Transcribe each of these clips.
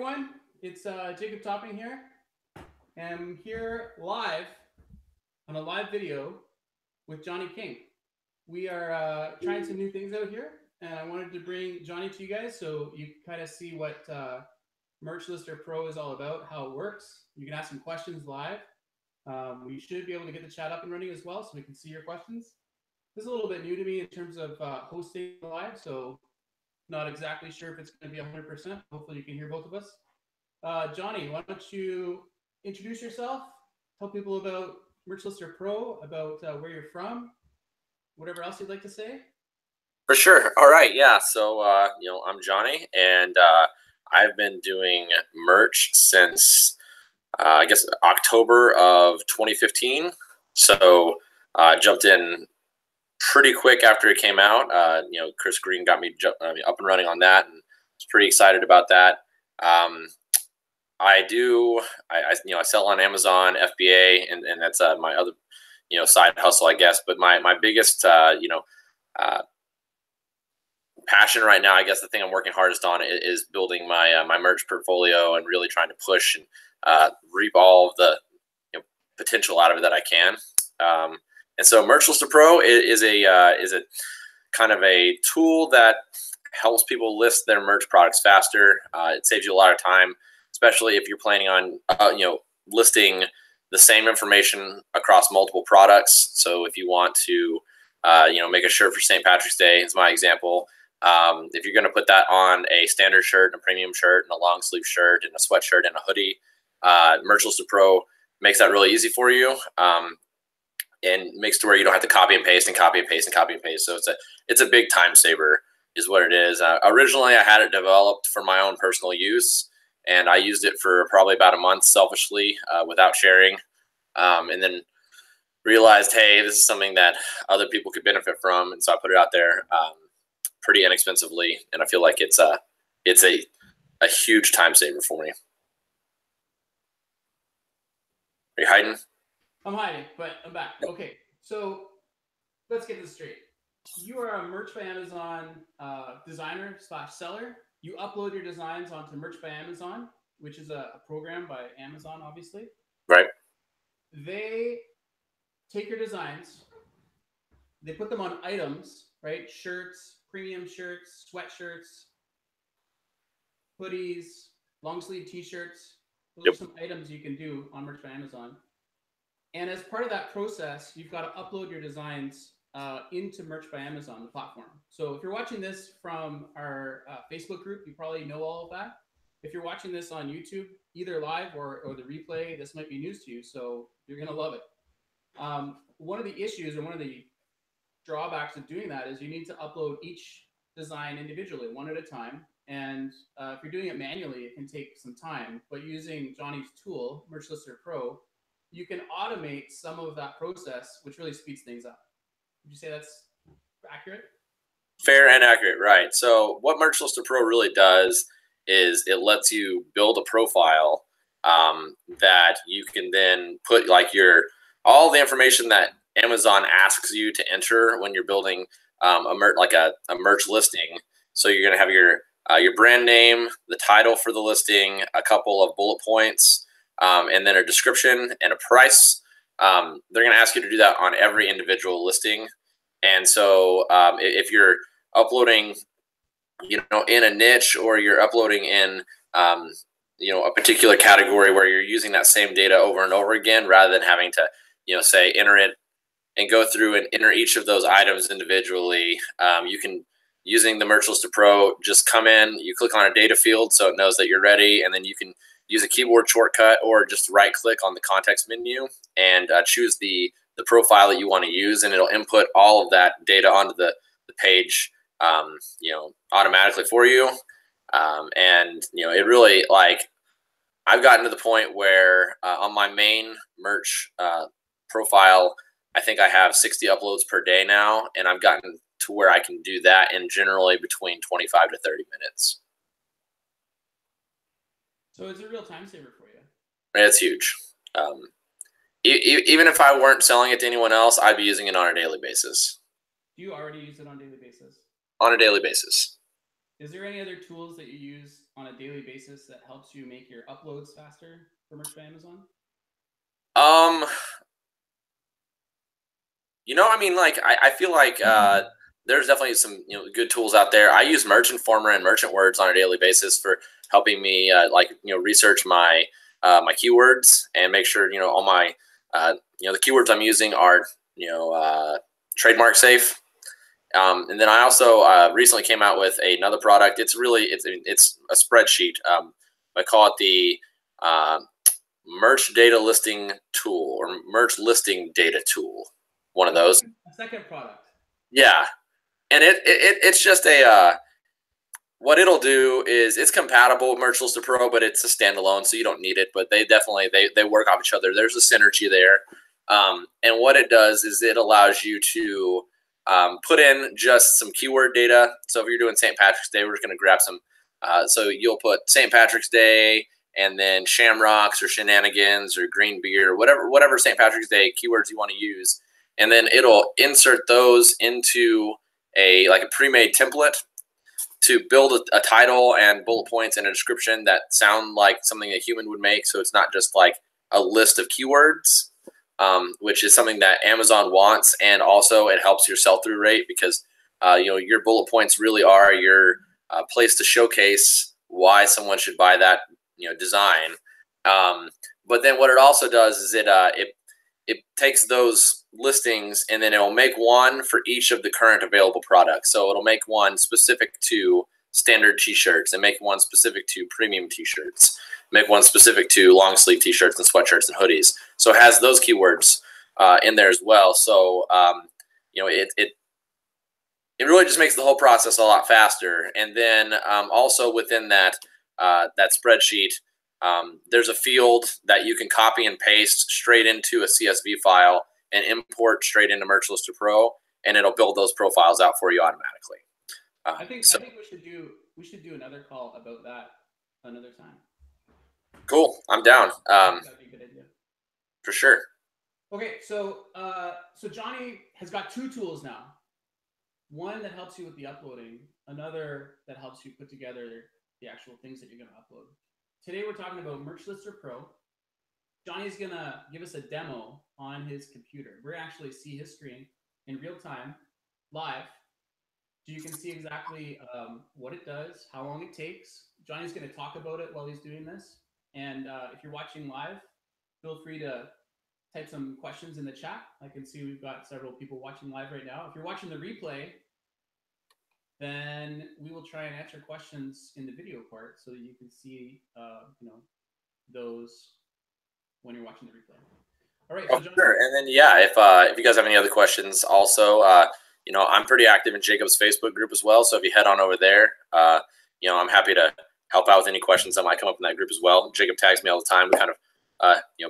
everyone, it's Jacob Topping here, and I'm here live on a live video with Johnny King. We are trying some new things out here, and I wanted to bring Johnny to you guys so you can kind of see what Merch Lister Pro is all about, how it works. You can ask some questions live. We should be able to get the chat up and running as well, so we can see your questions. This is a little bit new to me in terms of hosting live, so not exactly sure if it's going to be 100%. Hopefully you can hear both of us. Johnny, why don't you introduce yourself, tell people about Merch Lister Pro, about where you're from, whatever else you'd like to say. For sure. All right. Yeah. So, I'm Johnny, and I've been doing merch since, I guess, October of 2015. So I jumped in pretty quick after it came out. Chris Green got me up and running on that, and I was pretty excited about that. I sell on Amazon, FBA, and that's my other, side hustle, I guess. But my biggest, passion right now, I guess the thing I'm working hardest on is building my my merch portfolio and really trying to push and reap all of the potential out of it that I can. And so Merch Lister Pro is a kind of a tool that helps people list their merch products faster. It saves you a lot of time, especially if you're planning on listing the same information across multiple products. So if you want to make a shirt for St. Patrick's Day, is my example. If you're going to put that on a standard shirt, and a premium shirt, and a long sleeve shirt, and a sweatshirt, and a hoodie, Merch Lister Pro makes that really easy for you, and makes it to where you don't have to copy and paste and copy and paste and copy and paste. So it's a big time saver, is what it is. Originally, I had it developed for my own personal use, and I used it for probably about a month selfishly without sharing, and then realized, hey, this is something that other people could benefit from, and so I put it out there pretty inexpensively, and I feel like it's a huge time saver for me. Are you hiding? I'm hiding, but I'm back. Okay, so let's get this straight. You are a Merch by Amazon designer / seller. You upload your designs onto Merch by Amazon, which is a program by Amazon, obviously. Right. They take your designs, they put them on items, right? Shirts, premium shirts, sweatshirts, hoodies, long sleeve t-shirts. Those are some items you can do on Merch by Amazon. And as part of that process, you've got to upload your designs into Merch by Amazon, the platform. So if you're watching this from our Facebook group, you probably know all of that. If you're watching this on YouTube, either live or the replay, this might be news to you, so you're going to love it. One of the issues and one of the drawbacks of doing that is you need to upload each design individually, one at a time. And if you're doing it manually, it can take some time. But using Johnny's tool, Merch Lister Pro, you can automate some of that process, which really speeds things up. Would you say that's accurate? Fair and accurate, right. So what Merch Lister Pro really does is it lets you build a profile that you can then put all the information that Amazon asks you to enter when you're building a merch listing. So you're going to have your brand name, the title for the listing, a couple of bullet points, and then a description and a price. They're going to ask you to do that on every individual listing. And so if you're uploading, in a niche, or you're uploading in, a particular category where you're using that same data over and over again, rather than having to, say enter it and go through and enter each of those items individually, you can, using the Merch Lister Pro, just come in, you click on a data field so it knows that you're ready, and then you can use a keyboard shortcut or just right click on the context menu and choose the profile that you want to use, and it'll input all of that data onto the page automatically for you. And it really, I've gotten to the point where on my main merch profile, I think I have 60 uploads per day now, and I've gotten to where I can do that in generally between 25 to 30 minutes. So it's a real time saver for you. It's huge. Even if I weren't selling it to anyone else, I'd be using it on a daily basis. Do you already use it on a daily basis? On a daily basis. Is there any other tools that you use on a daily basis that helps you make your uploads faster for Merch by Amazon? You know, I mean, like I feel like there's definitely some good tools out there. I use Merchant Informer and Merchant Words on a daily basis for helping me research my my keywords and make sure all my the keywords I'm using are trademark safe. And then I also recently came out with another product. It's a spreadsheet. I call it the Merch Data Listing Tool or Merch Listing Data Tool. One of those. A second product. Yeah. And it's just a what it'll do is it's compatible with Merchlister Pro, but it's a standalone, so you don't need it. But they definitely they work off each other. There's a synergy there. And what it does is it allows you to put in just some keyword data. So if you're doing St. Patrick's Day, we're just going to grab some. So you'll put St. Patrick's Day and then shamrocks or shenanigans or green beer, whatever St. Patrick's Day keywords you want to use. And then it'll insert those into a pre-made template to build a title and bullet points and a description that sound like something a human would make. So it's not just like a list of keywords, which is something that Amazon wants. And also it helps your sell-through rate because your bullet points really are your place to showcase why someone should buy that design. But then what it also does is it takes those listings and then it will make one for each of the current available products. So it'll make one specific to standard t-shirts and make one specific to premium t-shirts, make one specific to long sleeve t-shirts and sweatshirts and hoodies. So it has those keywords in there as well. So it really just makes the whole process a lot faster. And then also within that spreadsheet, there's a field that you can copy and paste straight into a CSV file and import straight into Merchlister Pro, and it'll build those profiles out for you automatically. I think we should do another call about that another time. Cool, I'm down. That'd be a good idea. For sure. Okay, so Johnny has got two tools now. One that helps you with the uploading, another that helps you put together the actual things that you're going to upload. Today we're talking about Merchlister Pro. Johnny's going to give us a demo on his computer. We're actually see his screen in real time, live. So you can see exactly what it does, how long it takes. Johnny's going to talk about it while he's doing this. And if you're watching live, feel free to type some questions in the chat. I can see we've got several people watching live right now. If you're watching the replay, then we will try and answer questions in the video part so that you can see, those when you're watching the replay. All right. So sure. And then, if you guys have any other questions also, I'm pretty active in Jacob's Facebook group as well. So if you head on over there, I'm happy to help out with any questions that might come up in that group as well. Jacob tags me all the time. We kind of,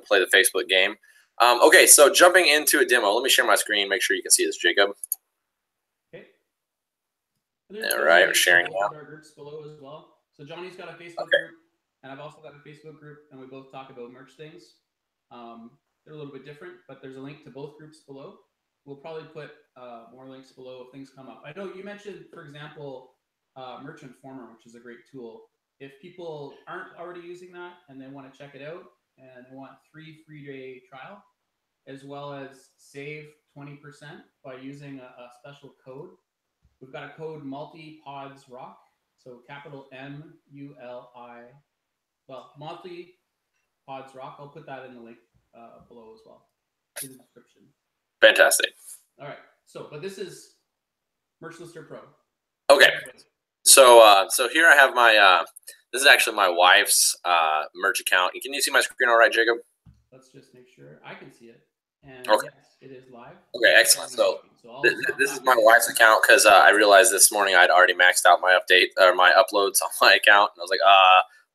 play the Facebook game. Okay. So jumping into a demo, let me share my screen. Make sure you can see this, Jacob. Okay. All right. We're sharing now. Our groups below as well. So Johnny's got a Facebook group and I've also got a Facebook group and we both talk about merch things. They're a little bit different, but there's a link to both groups below. We'll probably put more links below if things come up. I know you mentioned, for example, Merch Informer, which is a great tool. If people aren't already using that and they want to check it out and they want 3 free-day trial, as well as save 20% by using a special code, we've got a code MultiPodsRock. So capital M-U-L-I, MultiPodsRock. I'll put that in the link below as well in the description. Fantastic. All right. So, but this is Merchlister Pro. Okay. So here I have my, this is actually my wife's merch account. Can you see my screen all right, Jacob? Let's just make sure I can see it. And okay. Yes, it is live. Okay, excellent. So this is my wife's account because I realized this morning I'd already maxed out my update or my uploads on my account. And I was like,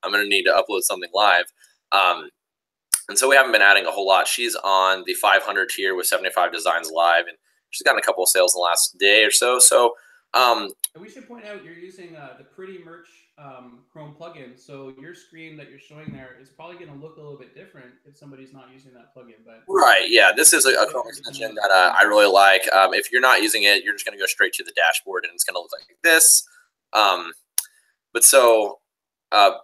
I'm going to need to upload something live. And so we haven't been adding a whole lot. She's on the 500 tier with 75 designs live, and she's gotten a couple of sales in the last day or so. So and we should point out you're using the Pretty Merch Chrome plugin. So your screen that you're showing there is probably going to look a little bit different if somebody's not using that plugin. But right, yeah, this is a Chrome extension that I really like. If you're not using it, you're just going to go straight to the dashboard, and it's going to look like this. But so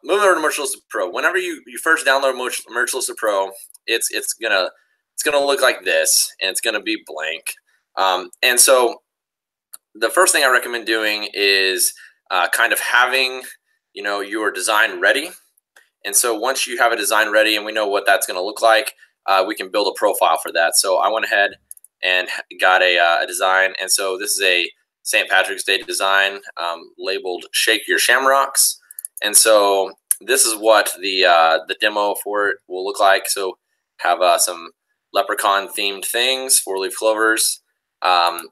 moving over to Merciless Pro. Whenever you first download Merciless Pro, it's gonna look like this, and it's gonna be blank. And so the first thing I recommend doing is kind of having your design ready. And so once you have a design ready and we know what that's going to look like, we can build a profile for that. So I went ahead and got a design. And so this is a St. Patrick's Day design labeled Shake Your Shamrocks. And so this is what the demo for it will look like. So have some leprechaun themed things, 4-leaf clovers. And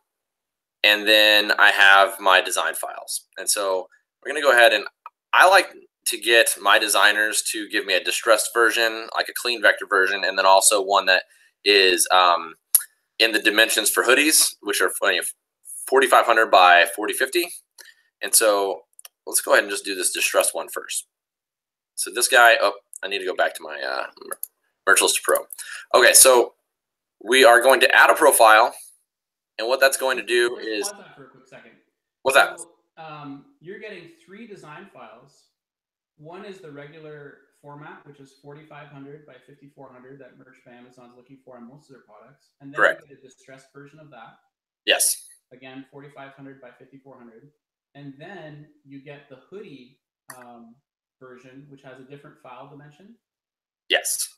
then I have my design files. And so we're going to go ahead, and I like to get my designers to give me a distressed version, like a clean vector version, and then also one that is in the dimensions for hoodies, which are 4,500 by 4050. And so let's go ahead and just do this distressed one first. So this guy, I need to go back to my Merciless Pro. Okay, so we are going to add a profile, and what that's going to do is... Pause that for a quick second. What's that? You're getting 3 design files. One is the regular format, which is 4,500 by 5,400 that Merch by Amazon is looking for on most of their products. And then correct. you get a distressed version of that. Yes. Again, 4,500 by 5,400. And then you get the hoodie version, which has a different file dimension. Yes.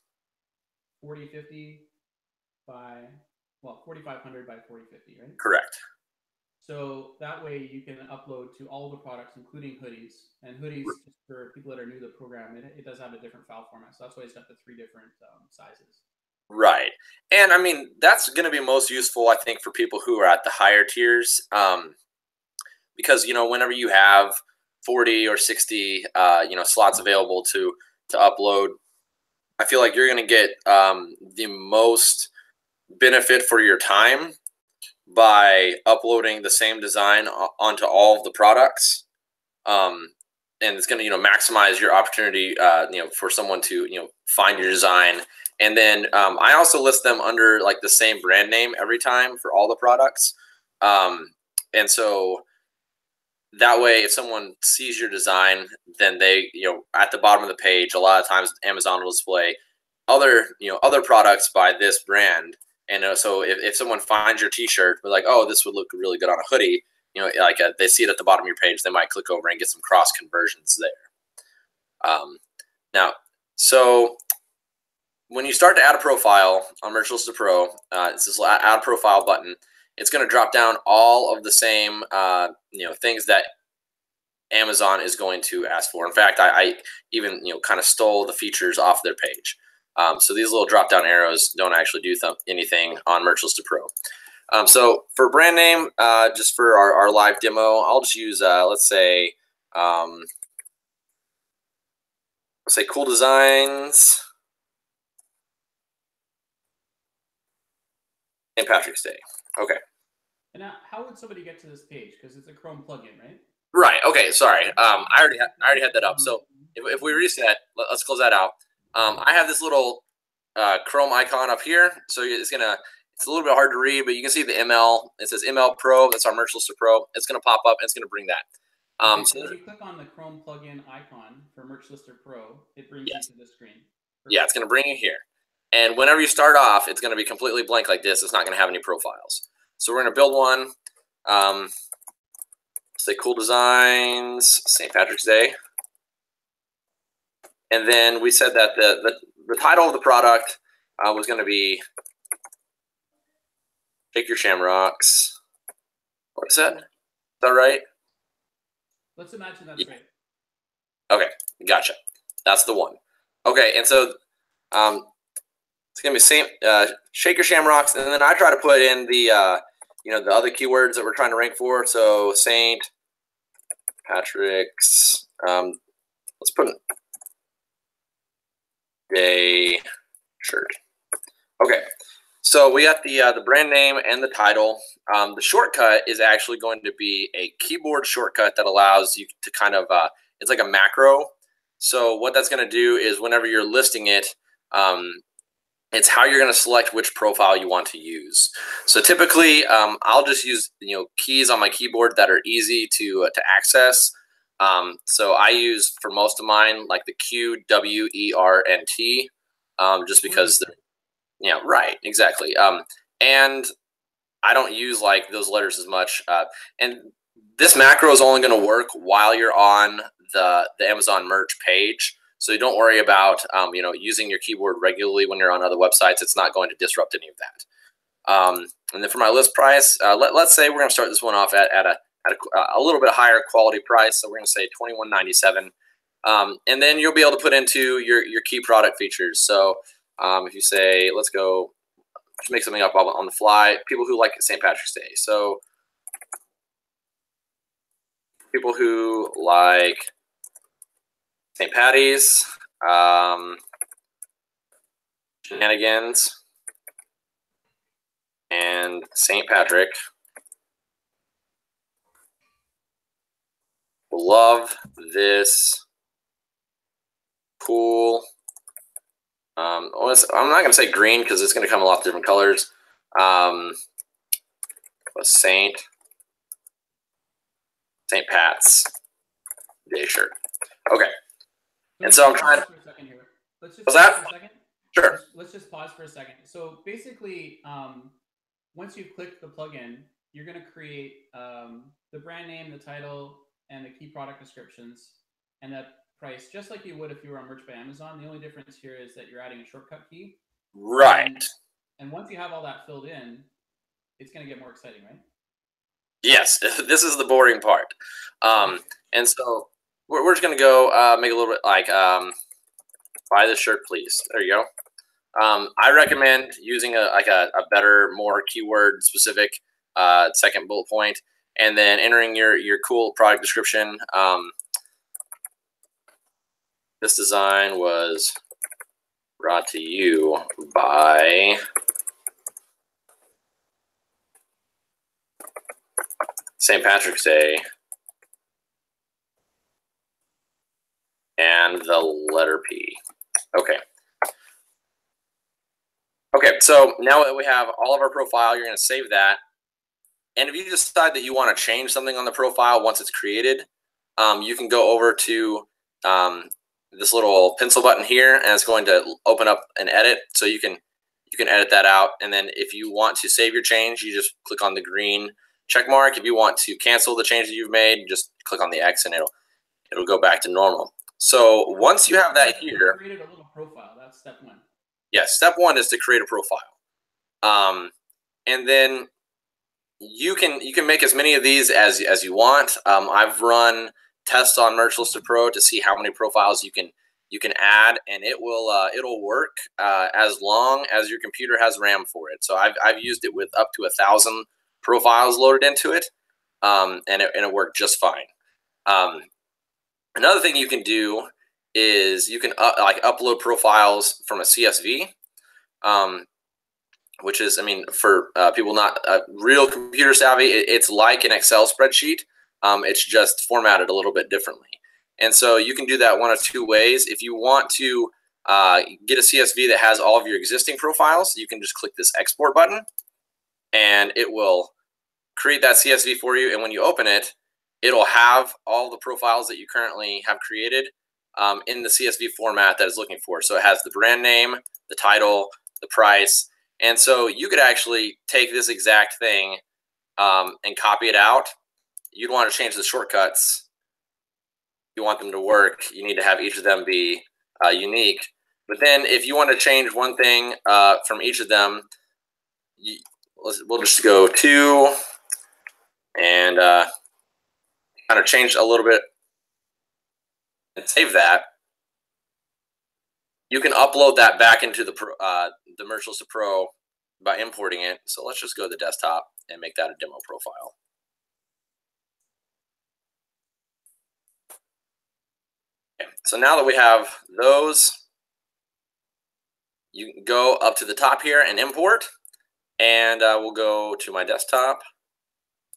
4050 by, well, 4,500 by 4050, right? Correct. So that way you can upload to all the products, including hoodies. And hoodies, just for people that are new to the program, it does have a different file format. So that's why it's got the 3 different sizes. Right. And I mean, that's going to be most useful, I think, for people who are at the higher tiers. Because, whenever you have 40 or 60, slots available to upload, I feel like you're going to get the most benefit for your time by uploading the same design onto all of the products. And it's going to, maximize your opportunity, for someone to, find your design. And then I also list them under like the same brand name every time for all the products. And so that way, if someone sees your design, then they, at the bottom of the page, a lot of times Amazon will display other products by this brand. And so if someone finds your T-shirt, they're like, oh, this would look really good on a hoodie, they see it at the bottom of your page, they might click over and get some cross conversions there. Now, so when you start to add a profile on Merciless Pro, it's this add a profile button. It's going to drop down all of the same, things that Amazon is going to ask for. In fact, I even, kind of stole the features off their page. So these little drop-down arrows don't actually do anything on Merciless Pro. So for brand name, just for our live demo, I'll just use, let's say Cool Designs St. Patrick's Day. Okay. And now, how would somebody get to this page? Because it's a Chrome plugin, right? Right. Okay. Sorry. I already had that up. So if we reset, let's close that out. I have this little Chrome icon up here, so it's a little bit hard to read, but you can see the ML. It says ML Pro. That's our Merciless Pro. It's gonna pop up and it's gonna bring that. So if you click on the Chrome plugin icon for Merciless Pro, it brings you to this screen. Perfect. Yeah, it's gonna bring you here. And whenever you start off, it's gonna be completely blank like this. It's not gonna have any profiles. So we're gonna build one. Say Cool Designs St. Patrick's Day. And then we said that the title of the product was going to be Shake Your Shamrocks. What is that? Is that right? Let's imagine that's right. Okay, gotcha. That's the one. Okay, and so it's going to be same Shake Your Shamrocks, and then I try to put in the the other keywords that we're trying to rank for. So St. Patrick's. Let's put Day shirt. Okay, so we got the brand name and the title. The shortcut is actually going to be a keyboard shortcut that allows you to kind of it's like a macro. So what that's going to do is whenever you're listing it, it's how you're going to select which profile you want to use. So typically, I'll just use keys on my keyboard that are easy to access. So I use for most of mine like the Q, W, E, R, and T, just because they're, yeah, right, exactly. And I don't use like those letters as much. And this macro is only going to work while you're on the Amazon merch page. So don't worry about using your keyboard regularly when you're on other websites. It's not going to disrupt any of that. And then for my list price, let's say we're going to start this one off at a little bit higher quality price. So we're going to say $21.97. And then you'll be able to put into your key product features. So if you say, let's go, just make something up on the fly, people who like St. Patrick's Day. So people who like St. Patty's, shenanigans, and St. Patrick love this cool. I'm not going to say green because it's going to come a lot of different colors. St. Pat's Day shirt. Okay. And so I'm trying to. Let's just pause that? For a second. Sure. Let's just pause for a second. So basically, once you click the plugin, you're going to create the brand name, the title, and the key product descriptions, and that price, just like you would if you were on Merch by Amazon. The only difference here is that you're adding a shortcut key. Right. And once you have all that filled in, it's going to get more exciting, right? Yes, this is the boring part. And so we're just going to go make a little bit like buy this shirt, please. There you go. I recommend using a better, more keyword specific second bullet point, and then entering your cool product description. This design was brought to you by St. Patrick's Day and the letter P. Okay. Okay, so now that we have all of our profile, you're going to save that. And if you decide that you want to change something on the profile once it's created, you can go over to this little pencil button here, and it's going to open up an edit. So you can edit that out. And then if you want to save your change, you just click on the green check mark. If you want to cancel the change that you've made, just click on the X, and it'll go back to normal. So once you have that here, created a little profile. That's step one. Yes, step one is to create a profile, and then you can make as many of these as you want. I've run tests on Merch Lister Pro to see how many profiles you can add, and it'll work as long as your computer has RAM for it. So I've used it with up to 1,000 profiles loaded into it, and it worked just fine. Another thing you can do is you can upload profiles from a CSV, which is, I mean, for people not real computer savvy, it's like an Excel spreadsheet. It's just formatted a little bit differently. And so you can do that one of two ways. If you want to get a CSV that has all of your existing profiles, you can just click this export button, and it will create that CSV for you. And when you open it, it'll have all the profiles that you currently have created in the CSV format that it's looking for. So it has the brand name, the title, the price. And so you could actually take this exact thing and copy it out. You'd want to change the shortcuts. You want them to work. You need to have each of them be unique. But then if you want to change one thing from each of them, we'll just go to and kind of change a little bit and save that. You can upload that back into the Merch Lister Pro by importing it. So let's just go to the desktop and make that a demo profile. Okay. So now that we have those, you can go up to the top here and import, and we'll go to my desktop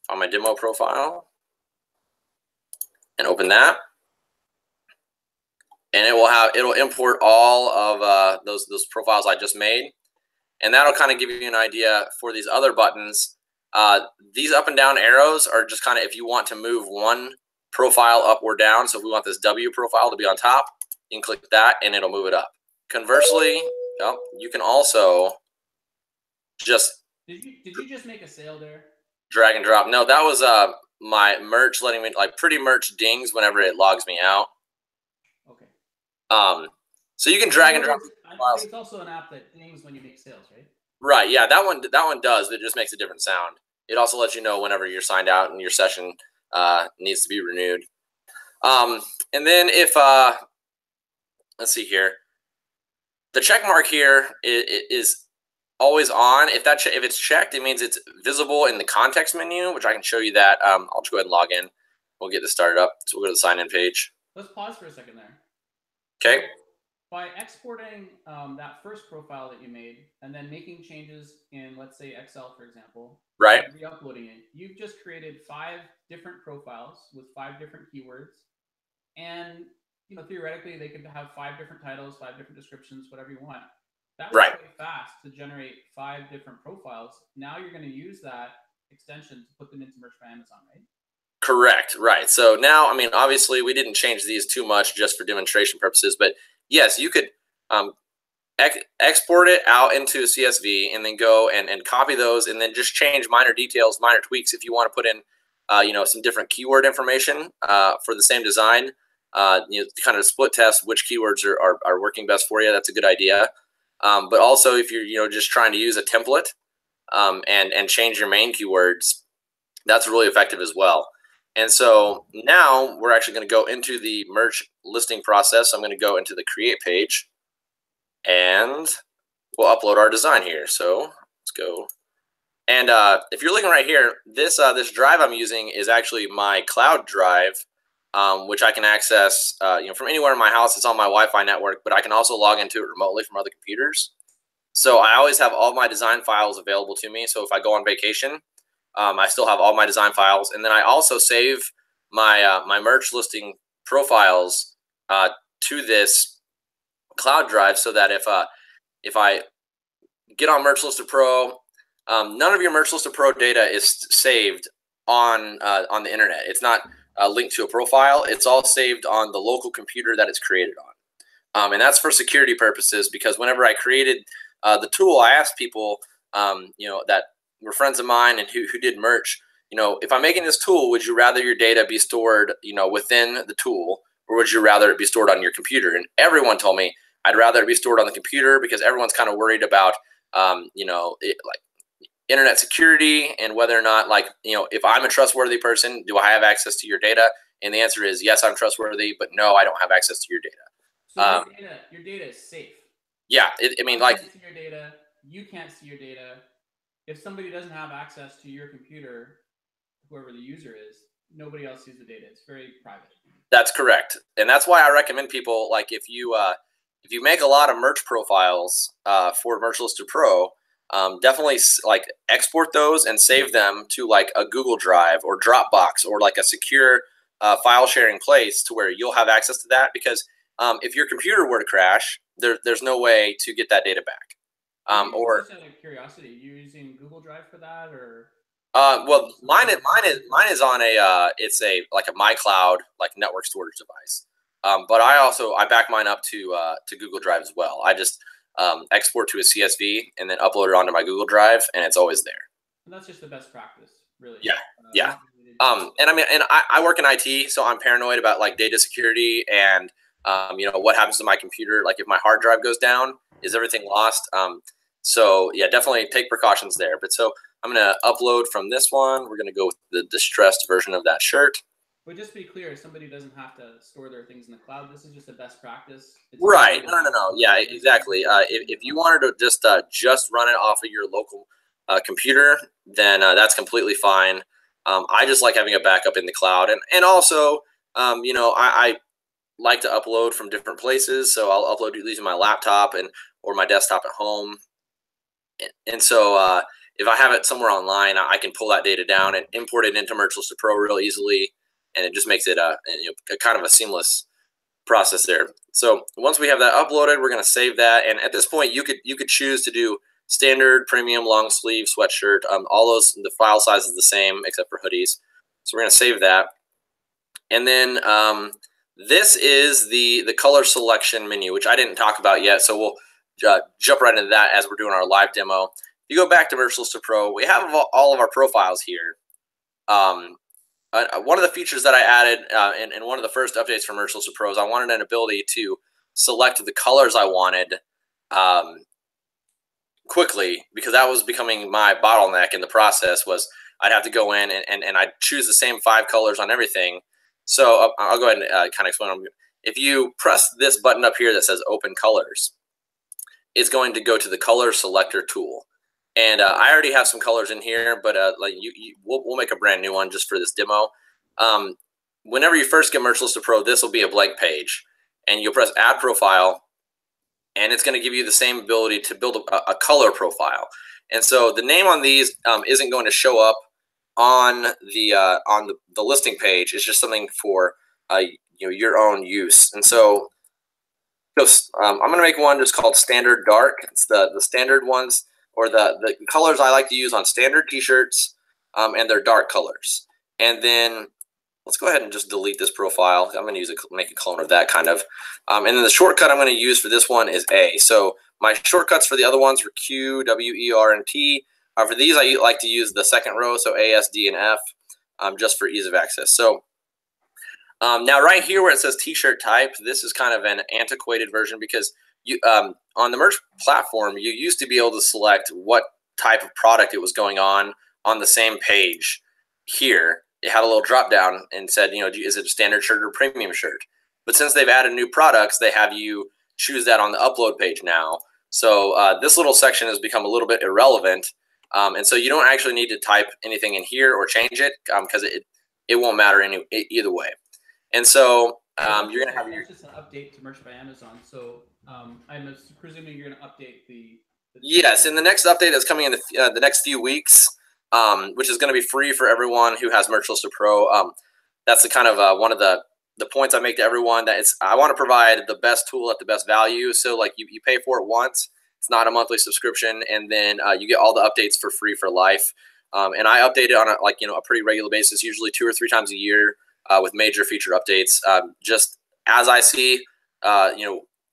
on my demo profile and open that. And it'll import all of those profiles I just made, and that'll kind of give you an idea for these other buttons. These up and down arrows are just kind of if you want to move one profile up or down. So if we want this W profile to be on top, you can click that and it'll move it up. Conversely, you can also just did you just make a sale there? Drag and drop. No, that was my merch letting me, like, Pretty Merch dings whenever it logs me out. Okay. So you can drag and drop. I think it's also an app that dings when you make sales, right? Right. Yeah, that one does. It just makes a different sound. It also lets you know whenever you're signed out and your session needs to be renewed. And then if let's see here, the check mark here is always on. If it's checked, it means it's visible in the context menu, which I can show you that. I'll just go ahead and log in. We'll get this started up. So we'll go to the sign in page. Let's pause for a second there. Okay. By exporting that first profile that you made and then making changes in, let's say, Excel, for example, right, re-uploading it, you've just created 5 different profiles with 5 different keywords. And, you know, theoretically, they could have 5 different titles, 5 different descriptions, whatever you want. That was quite fast to generate 5 different profiles. Now you're going to use that extension to put them into Merch by Amazon, right? Correct. Right. So now, I mean, obviously, we didn't change these too much just for demonstration purposes, but yes, you could export it out into a CSV and then go and copy those and then just change minor details, minor tweaks if you want to put in, you know, some different keyword information for the same design. You know, kind of split test which keywords are working best for you. That's a good idea. But also, if you're, you know, just trying to use a template and change your main keywords, that's really effective as well. And so now we're actually going to go into the merch listing process. I'm going to go into the create page and we'll upload our design here. So let's go. And if you're looking right here, this drive I'm using is actually my cloud drive, which I can access you know, from anywhere in my house. It's on my Wi-Fi network, but I can also log into it remotely from other computers. So I always have all my design files available to me. So if I go on vacation, I still have all my design files, and then I also save my my merch listing profiles to this cloud drive, so that if I get on Merch Lister Pro, none of your Merch Lister Pro data is saved on the internet. It's not linked to a profile. It's all saved on the local computer that it's created on, and that's for security purposes. Because whenever I created the tool, I asked people, you know, that were friends of mine and who did merch, you know, if I'm making this tool, would you rather your data be stored, you know, within the tool, or would you rather it be stored on your computer? And everyone told me I'd rather it be stored on the computer, because everyone's kind of worried about, you know, like internet security and whether or not, like, you know, if I'm a trustworthy person, do I have access to your data? And the answer is yes, I'm trustworthy, but no, I don't have access to your data. So your data is safe. Yeah, I mean, like, see your data, you can't see your data. If somebody doesn't have access to your computer, whoever the user is, nobody else sees the data. It's very private. That's correct, and that's why I recommend people, like, if you make a lot of merch profiles for Merch Lister Pro, definitely like export those and save them to like a Google Drive or Dropbox or like a secure file sharing place to where you'll have access to that. Because if your computer were to crash, there's no way to get that data back. Or just out of curiosity, you using Google Drive for that, or? Well, mine is on a it's like a MyCloud, like, network storage device. But I back mine up to Google Drive as well. I just export to a CSV and then upload it onto my Google Drive, and it's always there. And that's just the best practice, really. Yeah, yeah. And I mean, and I work in IT, so I'm paranoid about like data security and you know, what happens to my computer. Like, if my hard drive goes down, is everything lost? So yeah, definitely take precautions there. But so I'm going to upload from this one. We're going to go with the distressed version of that shirt. But just to be clear, somebody doesn't have to store their things in the cloud. This is just a best practice. It's right. No. Yeah, exactly. If you wanted to just run it off of your local computer, then that's completely fine. I just like having a backup in the cloud. And also, you know, I like to upload from different places. So I'll upload using my laptop or my desktop at home. And so if I have it somewhere online, I can pull that data down and import it into Merch Lister Pro real easily. And it just makes it a kind of a seamless process there. So once we have that uploaded, we're going to save that. And at this point, you could choose to do standard, premium, long sleeve, sweatshirt. All those, the file size is the same except for hoodies. So we're going to save that. And then this is the color selection menu, which I didn't talk about yet. So we'll jump right into that as we're doing our live demo. If you go back to Merciless Pro, we have all of our profiles here. One of the features that I added in one of the first updates for Merciless Pro is I wanted an ability to select the colors I wanted quickly, because that was becoming my bottleneck in the process. Was I'd have to go in and I'd choose the same 5 colors on everything. So I'll go ahead and kind of explain. If you press this button up here that says Open Colors, it's going to go to the Color Selector tool. And I already have some colors in here, but we'll make a brand new one just for this demo. Whenever you first get Merciless Pro, this will be a blank page. And you'll press Add Profile, and it's going to give you the same ability to build a color profile. And so the name on these isn't going to show up on the listing page. It's just something for your own use. And so I'm going to make one just called Standard Dark. It's the standard ones, or the colors I like to use on standard t-shirts, and they're dark colors. And then let's go ahead and just delete this profile. I'm going to make a clone of that kind of. And then the shortcut I'm going to use for this one is A. So my shortcuts for the other ones were Q, W, E, R, and T. For these, I like to use the second row, so A, S, D, and F, just for ease of access. So now right here where it says T-shirt type, this is kind of an antiquated version, because you on the merch platform, you used to be able to select what type of product it was going on the same page. Here, it had a little drop down and said, is it a standard shirt or premium shirt? But since they've added new products, they have you choose that on the upload page now. So this little section has become a little bit irrelevant. And so you don't actually need to type anything in here or change it, because it won't matter either way. And so you're going to have just an update to Merch by Amazon. So I'm presuming you're going to update the yes, in the next update that's coming in the next few weeks, which is going to be free for everyone who has Merciless Pro. That's the kind of one of the points I make to everyone, that I want to provide the best tool at the best value. So like you pay for it once. It's not a monthly subscription, and then you get all the updates for free for life. And I update it on a pretty regular basis, usually 2 or 3 times a year, with major feature updates. Just as I see,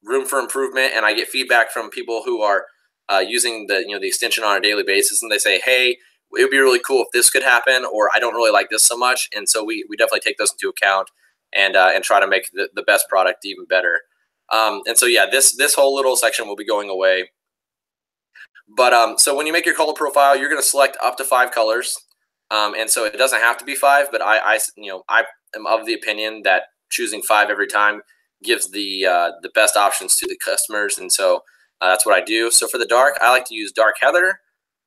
room for improvement, and I get feedback from people who are using the extension on a daily basis, and they say, hey, it would be really cool if this could happen, or I don't really like this so much. And so we definitely take those into account and try to make the best product even better. And so yeah, this whole little section will be going away. But so when you make your color profile, you're going to select up to 5 colors, and so it doesn't have to be 5. But I am of the opinion that choosing 5 every time gives the best options to the customers, and so that's what I do. So for the dark, I like to use dark heather.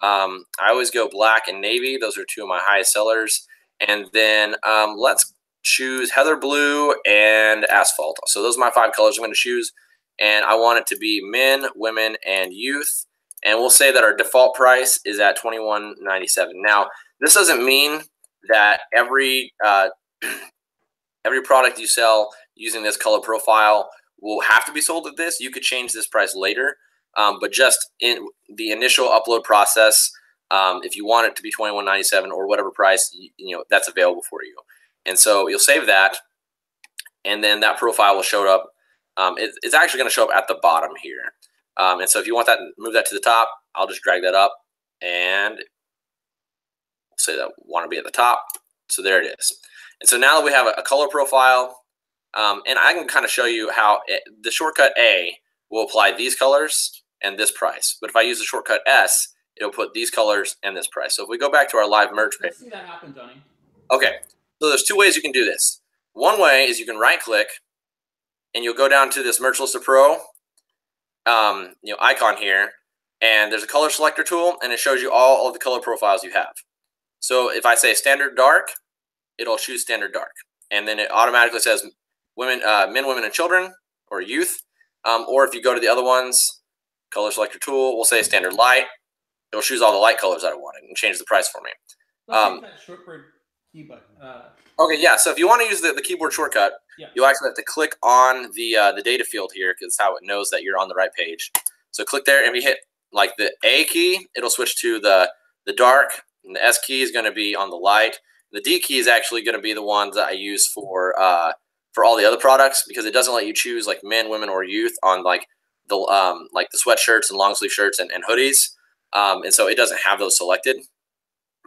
I always go black and navy. Those are 2 of my highest sellers. And then let's choose heather blue and asphalt. So those are my 5 colors I'm going to choose, and I want it to be men, women, and youth. And we'll say that our default price is at $21.97. Now, this doesn't mean that every product you sell using this color profile will have to be sold at this. You could change this price later, but just in the initial upload process, if you want it to be $21.97 or whatever price, that's available for you. And so you'll save that, and then that profile will show up. It's actually going to show up at the bottom here. And so if you want that, move that to the top. I'll just drag that up, and we'll say that we want to be at the top. So there it is. And so now that we have a color profile, and I can kind of show you how the shortcut A will apply these colors and this price. But if I use the shortcut S, it'll put these colors and this price. So if we go back to our live merch page. Let's see that happen, Donnie. Okay. So there's 2 ways you can do this. One way is you can right click, and you'll go down to this Merciless Pro icon here, and there's a color selector tool, and it shows you all of the color profiles you have. So if I say standard dark, it'll choose standard dark, and then it automatically says women, men, women, and children, or youth. Or if you go to the other ones, color selector tool, we'll say standard light. It'll choose all the light colors that I wanted and change the price for me. Let's that shortcut key button. Okay, yeah. So if you want to use the keyboard shortcut, you'll actually have to click on the data field here, because it's how it knows that you're on the right page. So click there, and if you hit like the A key, it'll switch to the dark, and the S key is going to be on the light. The D key is actually going to be the ones that I use for all the other products, because it doesn't let you choose like men, women, or youth on like the sweatshirts and long sleeve shirts and hoodies, and so it doesn't have those selected.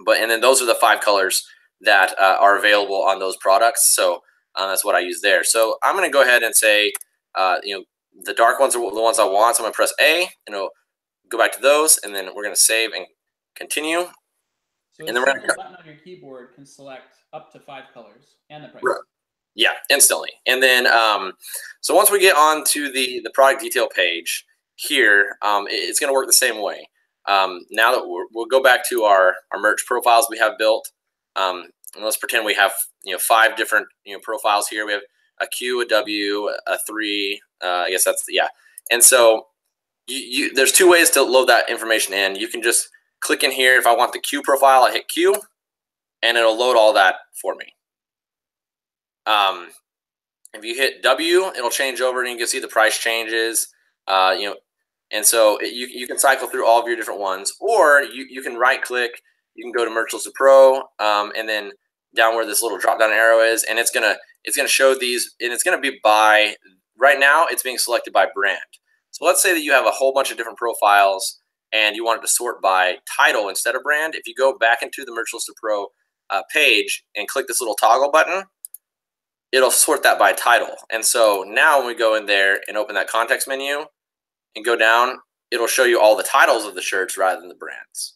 And then those are the 5 colors that are available on those products. So that's what I use there. So I'm going to go ahead and say, the dark ones are the ones I want. So I'm going to press A, and it'll go back to those, and then we're going to save and continue. So and then we're going to button on your keyboard can select up to 5 colors and the price. Right. Yeah, instantly. And then so once we get on to the product detail page here, it's going to work the same way. Now that we'll go back to our merch profiles we have built. And let's pretend we have 5 different profiles here. We have a Q, a W, a 3. I guess that's And so there's 2 ways to load that information in. You can just click in here. If I want the Q profile, I hit Q, and it'll load all that for me. If you hit W, it'll change over, and you can see the price changes. And so you can cycle through all of your different ones, or you can right click. You can go to Merchlisted Pro, and then down where this little drop down arrow is, and it's gonna show these, and it's gonna be by, right now it's being selected by brand. So let's say that you have a whole bunch of different profiles and you want it to sort by title instead of brand. If you go back into the Merchlisted Pro page and click this little toggle button, it'll sort that by title. And so now when we go in there and open that context menu and go down, it'll show you all the titles of the shirts rather than the brands.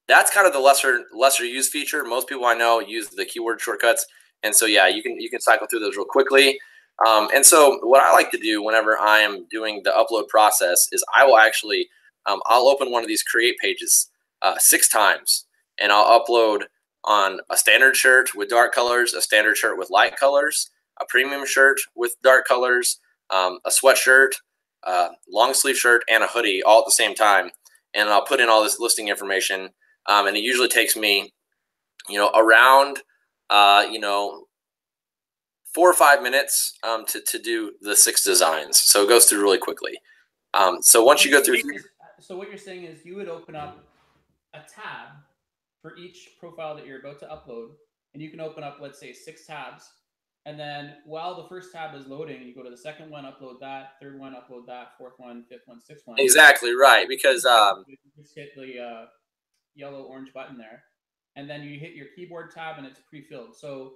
That's kind of the lesser used feature. Most people I know use the keyword shortcuts, and so yeah, you can cycle through those real quickly. And so what I like to do whenever I am doing the upload process is I will actually I'll open one of these create pages 6 times, and I'll upload on a standard shirt with dark colors, a standard shirt with light colors, a premium shirt with dark colors, a sweatshirt, long sleeve shirt, and a hoodie all at the same time. And I'll put in all this listing information, and it usually takes me, around, 4 or 5 minutes to do the 6 designs. So it goes through really quickly. So once you go through here. So what you're saying is you would open up a tab for each profile that you're about to upload, and you can open up, let's say, 6 tabs. And then while the first tab is loading, you go to the second one, upload that, third one, upload that, fourth one, fifth one, sixth one. Exactly right, because you just hit the yellow orange button there, and then you hit your keyboard tab, and it's pre-filled. So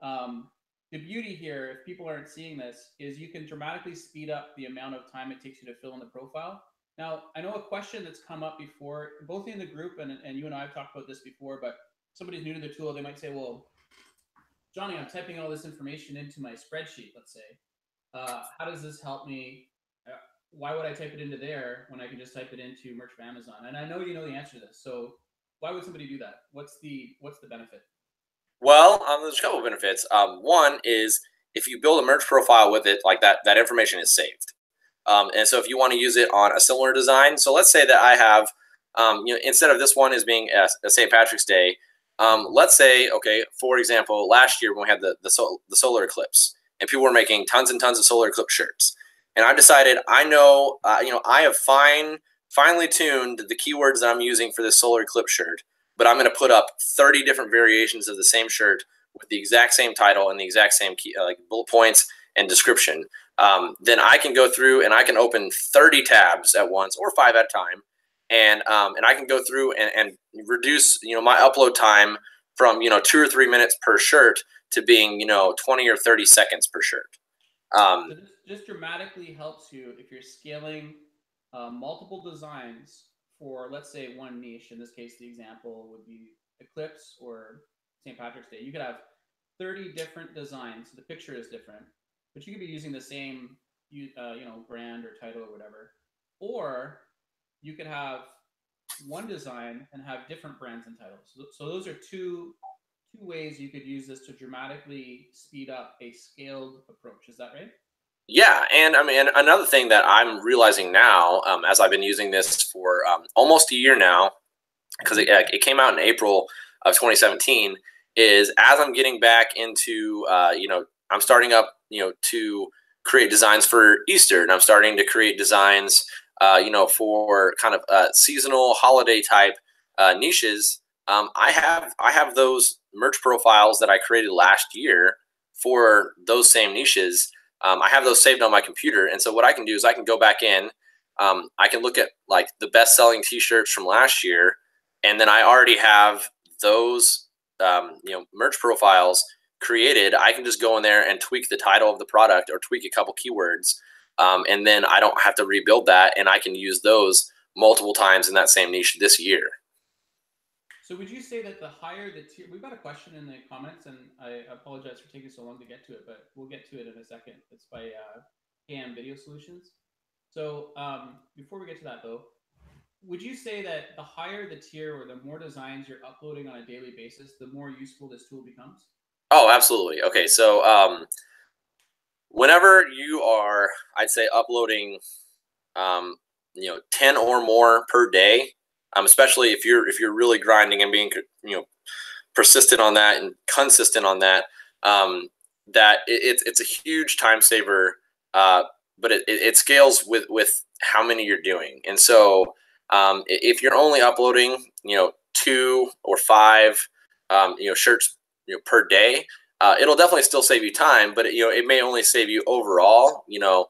the beauty here, if people aren't seeing this, is you can dramatically speed up the amount of time it takes you to fill in the profile. Now, I know a question that's come up before, both in the group and you and I have talked about this before, but somebody's new to the tool, they might say, well, Johnny, I'm typing all this information into my spreadsheet, let's say. How does this help me? Why would I type it into there when I can just type it into Merch by Amazon? And I know you know the answer to this. So why would somebody do that? What's the benefit? Well, there's a couple of benefits. One is if you build a merch profile with it, like that information is saved. And so if you want to use it on a similar design, so let's say that I have, instead of this one as being a St. Patrick's Day, let's say, okay, for example, last year when we had the solar eclipse, and people were making tons and tons of solar eclipse shirts, and I decided I have finely tuned the keywords that I'm using for this solar eclipse shirt, but I'm going to put up 30 different variations of the same shirt with the exact same title and the exact same key, like bullet points and description. Then I can go through and I can open 30 tabs at once or 5 at a time. And I can go through and reduce, my upload time from, 2 or 3 minutes per shirt to being, 20 or 30 seconds per shirt. So this dramatically helps you if you're scaling multiple designs for, let's say, one niche. In this case, the example would be Eclipse or St. Patrick's Day. You could have 30 different designs. The picture is different, but you could be using the same, brand or title or whatever. Or you could have one design and have different brands and titles. So those are two ways you could use this to dramatically speed up a scaled approach. Is that right? Yeah, and I mean, another thing that I'm realizing now, as I've been using this for almost a year now, because it came out in April of 2017, is as I'm getting back into, I'm starting up, to create designs for Easter, and I'm starting to create designs, for kind of seasonal holiday type niches. I have those merch profiles that I created last year for those same niches. I have those saved on my computer, and so what I can do is I can go back in. I can look at like the best selling T-shirts from last year, and then I already have those merch profiles created. I can just go in there and tweak the title of the product or tweak a couple keywords, and then I don't have to rebuild that, and I can use those multiple times in that same niche this year. So would you say that the higher the tier, we've got a question in the comments, and I apologize for taking so long to get to it, but we'll get to it in a second. It's by KM Video Solutions. So before we get to that though, would you say that the higher the tier or the more designs you're uploading on a daily basis, the more useful this tool becomes? Oh, absolutely. Okay, so whenever you are, I'd say, uploading, 10 or more per day, especially if you're really grinding and being, persistent on that and consistent on that, it's a huge time saver. But it scales with how many you're doing, and so if you're only uploading, 2 or 5, shirts, per day, it'll definitely still save you time, but it may only save you overall, 2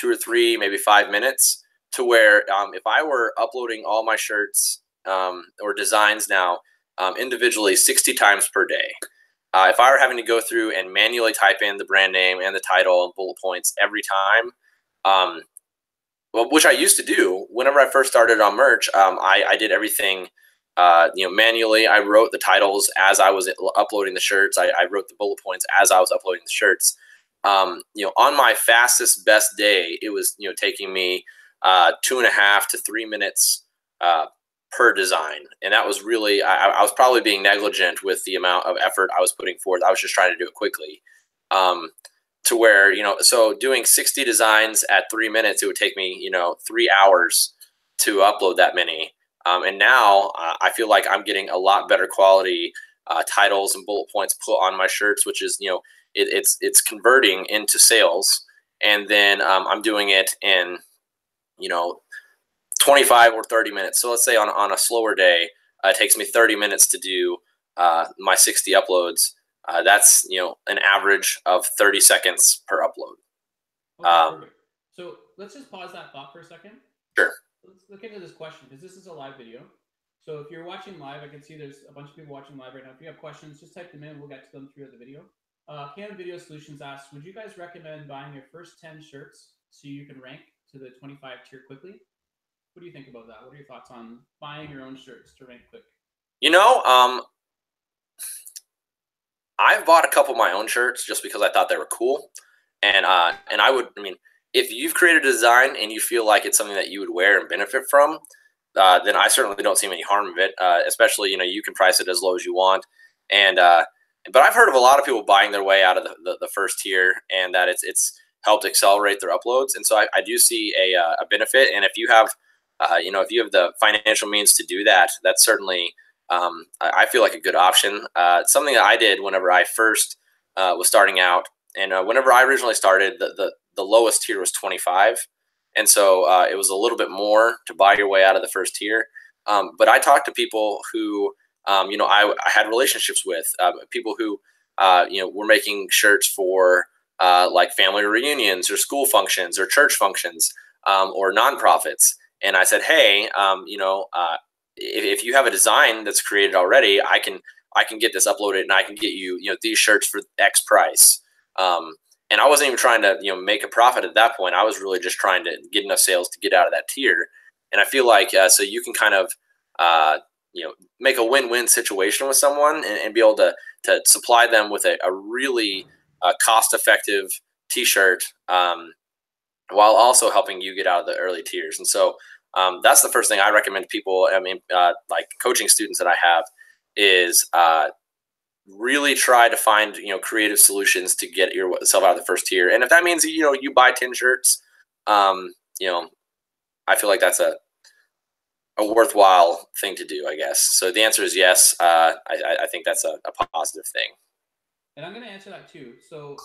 or 3, maybe 5 minutes. To where if I were uploading all my shirts or designs now individually 60 times per day, if I were having to go through and manually type in the brand name and the title and bullet points every time, well, which I used to do whenever I first started on merch, I did everything manually. I wrote the titles as I was uploading the shirts. I wrote the bullet points as I was uploading the shirts. On my fastest, best day, it was taking me 2.5 to 3 minutes per design, and that was really I was probably being negligent with the amount of effort I was putting forth. I was just trying to do it quickly, to where so doing 60 designs at 3 minutes, it would take me 3 hours to upload that many. And now I feel like I'm getting a lot better quality titles and bullet points put on my shirts, which is it's converting into sales, and then I'm doing it in 25 or 30 minutes. So let's say on a slower day, it takes me 30 minutes to do my 60 uploads. That's an average of 30 seconds per upload. Okay, perfect. So let's just pause that thought for a second. Sure. Let's look into this question, because this is a live video. So if you're watching live, I can see there's a bunch of people watching live right now. If you have questions, just type them in. We'll get to them throughout the video. KM Video Solutions asks, would you guys recommend buying your first 10 shirts so you can rank to the 25 tier quickly? What do you think about that? What are your thoughts on buying your own shirts to rank quick? I've bought a couple of my own shirts just because I thought they were cool, and if you've created a design and you feel like it's something that you would wear and benefit from, then I certainly don't see any harm of it. Especially you can price it as low as you want, and but I've heard of a lot of people buying their way out of the first tier, and that it's helped accelerate their uploads, and so I do see a benefit. And if you have if you have the financial means to do that, that's certainly I feel like a good option. Something that I did whenever I first was starting out, and whenever I originally started, the lowest tier was 25, and so it was a little bit more to buy your way out of the first tier. But I talked to people who I had relationships with, people who were making shirts for like family reunions or school functions or church functions or nonprofits. And I said, hey, if you have a design that's created already, I can get this uploaded and I can get you these shirts for X price. And I wasn't even trying to make a profit at that point. I was really just trying to get enough sales to get out of that tier. And I feel like so you can kind of make a win-win situation with someone and be able to supply them with a really cost-effective T-shirt while also helping you get out of the early tiers. And so that's the first thing I recommend people. Like coaching students that I have is really try to find creative solutions to get yourself out of the first tier. And if that means you buy 10 shirts, I feel like that's a worthwhile thing to do, I guess. So the answer is yes. I think that's a positive thing. And I'm going to answer that too. So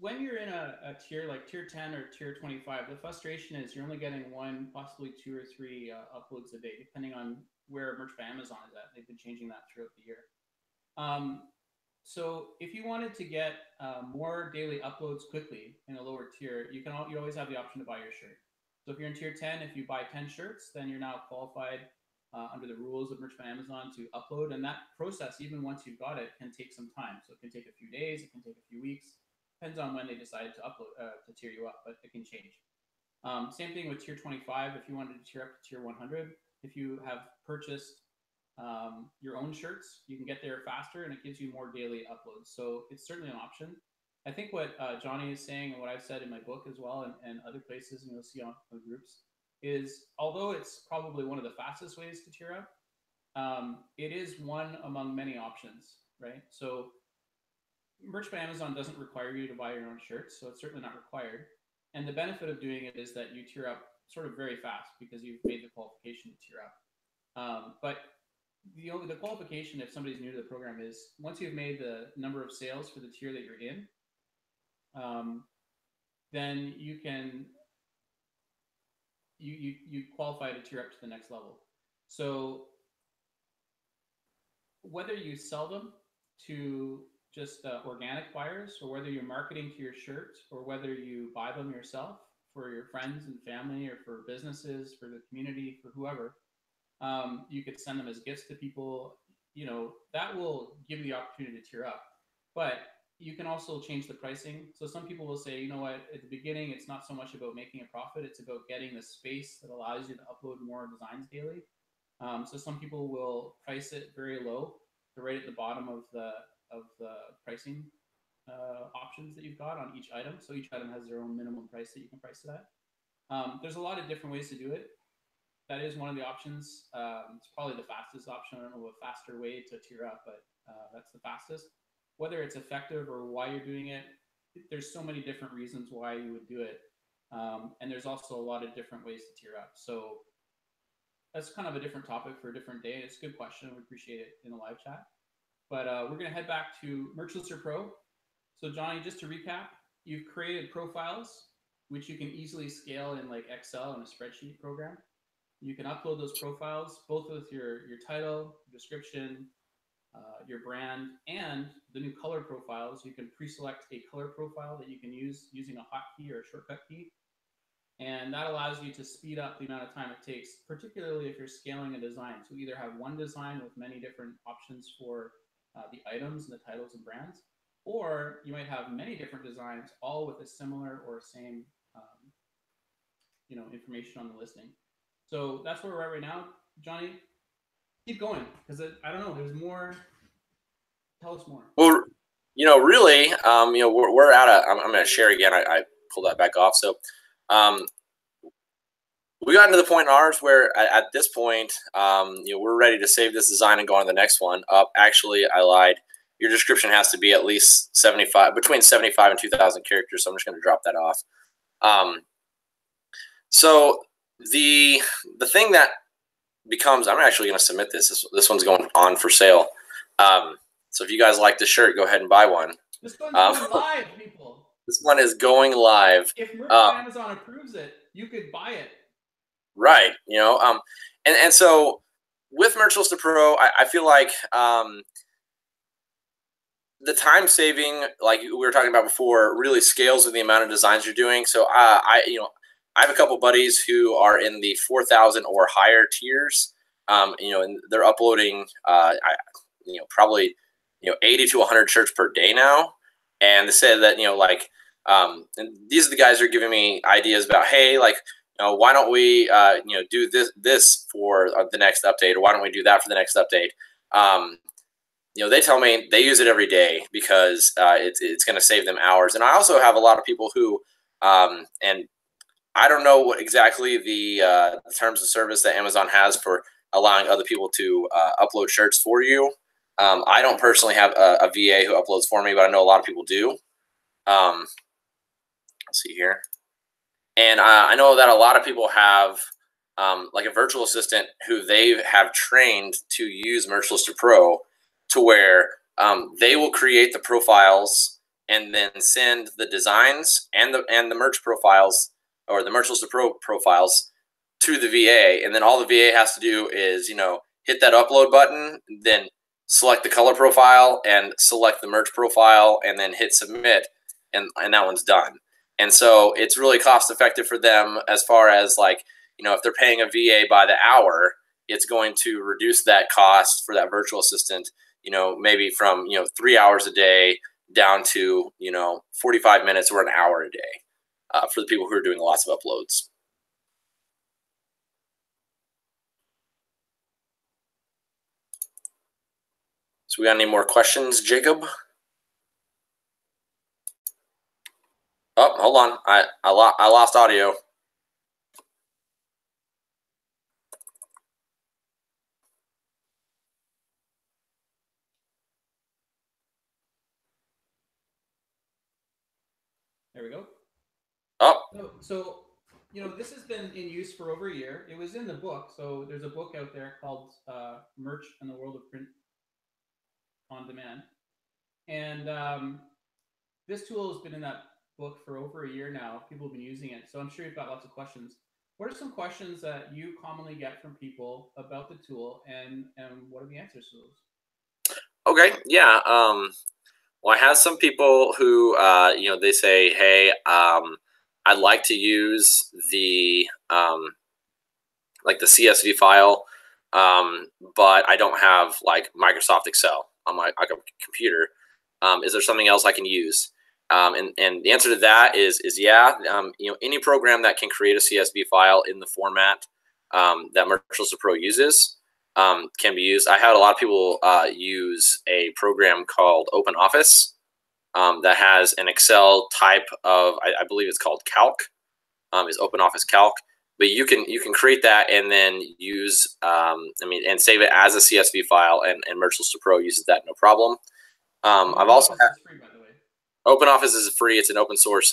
when you're in a tier like tier 10 or tier 25, the frustration is you're only getting 1, possibly 2 or 3 uploads a day, depending on where Merch by Amazon is at. They've been changing that throughout the year. So if you wanted to get more daily uploads quickly in a lower tier, you always have the option to buy your shirt. So if you're in tier 10, if you buy 10 shirts, then you're now qualified under the rules of Merch by Amazon to upload. And that process, even once you've got it, can take some time. So it can take a few days, it can take a few weeks. Depends on when they decided to upload to tier you up, but it can change. Same thing with tier 25. If you wanted to tier up to tier 100, if you have purchased your own shirts, you can get there faster, and it gives you more daily uploads. So it's certainly an option. I think what Johnny is saying, and what I've said in my book as well, and other places, and you'll see on the groups, is although it's probably one of the fastest ways to tier up, it is one among many options, right? So Merch by Amazon doesn't require you to buy your own shirts, so it's certainly not required. And the benefit of doing it is that you tier up sort of very fast because you've made the qualification to tier up. But the qualification, if somebody's new to the program, is once you've made the number of sales for the tier that you're in, then you can you qualify to tier up to the next level. So whether you sell them to just organic buyers, or whether you're marketing to your shirt, or whether you buy them yourself for your friends and family, or for businesses, for the community, for whoever, you could send them as gifts to people. You know, that will give you the opportunity to tier up. But you can also change the pricing. So some people will say, you know what, at the beginning, it's not so much about making a profit, it's about getting the space that allows you to upload more designs daily. So some people will price it very low, to right at the bottom of the pricing options that you've got on each item. So each item has their own minimum price that you can price it at. There's a lot of different ways to do it. That is one of the options. It's probably the fastest option. I don't know a faster way to tier up, but that's the fastest. Whether it's effective or why you're doing it, there's so many different reasons why you would do it. And there's also a lot of different ways to tier up. So that's kind of a different topic for a different day. It's a good question. We appreciate it in the live chat. But we're going to head back to MerchLister Pro. So Johnny, just to recap, you've created profiles, which you can easily scale in like Excel and a spreadsheet program. You can upload those profiles, both with your title, description, your brand, and the new color profiles. You can pre-select a color profile that you can use using a hotkey or a shortcut key. And that allows you to speed up the amount of time it takes, particularly if you're scaling a design. So either have one design with many different options for the items and the titles and brands, or you might have many different designs, all with a similar or same information on the listing. So that's where we're at right now. Johnny, keep going, because I don't know, there's more. Tell us more. Well, really, we're at a. I'm going to share again. I pulled that back off. So, we got into the point in ours where at this point, we're ready to save this design and go on to the next one. Actually, I lied. Your description has to be at least between 75 and 2,000 characters. So I'm just going to drop that off. So the thing that becomes, I'm actually going to submit this. This one's going on for sale. So if you guys like the shirt, go ahead and buy one. This one's going live, people. This one is going live. If Merch by Amazon approves it, you could buy it. Right. And so with MerchLister Pro, I feel like the time saving, like we were talking about before, really scales with the amount of designs you're doing. So I have a couple buddies who are in the 4,000 or higher tiers, and they're uploading, probably 80 to 100 shirts per day now. And they said that, and these are the guys who are giving me ideas about, hey, why don't we, do this for the next update, or why don't we do that for the next update? They tell me they use it every day because it's going to save them hours. And I also have a lot of people who, and I don't know what exactly the terms of service that Amazon has for allowing other people to upload shirts for you. I don't personally have a VA who uploads for me, but I know a lot of people do. Let's see here. And I know that a lot of people have like a virtual assistant who they have trained to use MerchLister Pro, to where they will create the profiles and then send the designs and the merch profiles, or the MerchLister Pro profiles, to the VA. And then all the VA has to do is, hit that upload button, then select the color profile and select the merge profile, and then hit submit, and that one's done. And so it's really cost effective for them as far as like, if they're paying a VA by the hour, it's going to reduce that cost for that virtual assistant, maybe from, 3 hours a day down to, 45 minutes or an hour a day for the people who are doing lots of uploads. So we got any more questions, Jacob? Oh, hold on. I lost audio. There we go. Oh. So this has been in use for over a year. It was in the book. So there's a book out there called Merch and the World of Print on Demand. And this tool has been in that book for over a year now. People have been using it. So I'm sure you've got lots of questions. What are some questions that you commonly get from people about the tool, and what are the answers to those? Okay, yeah. Well, I have some people who, they say, hey, I'd like to use the like the CSV file, but I don't have like Microsoft Excel on my computer. Is there something else I can use? And the answer to that is yeah. Any program that can create a CSV file in the format that Merchants Pro uses can be used. I had a lot of people use a program called OpenOffice that has an Excel type of, I believe it's called Calc, is OpenOffice Calc. But you can create that and then use, and save it as a CSV file, and Merchants Pro uses that no problem. I've also had, free, by the way. OpenOffice is free. It's an open source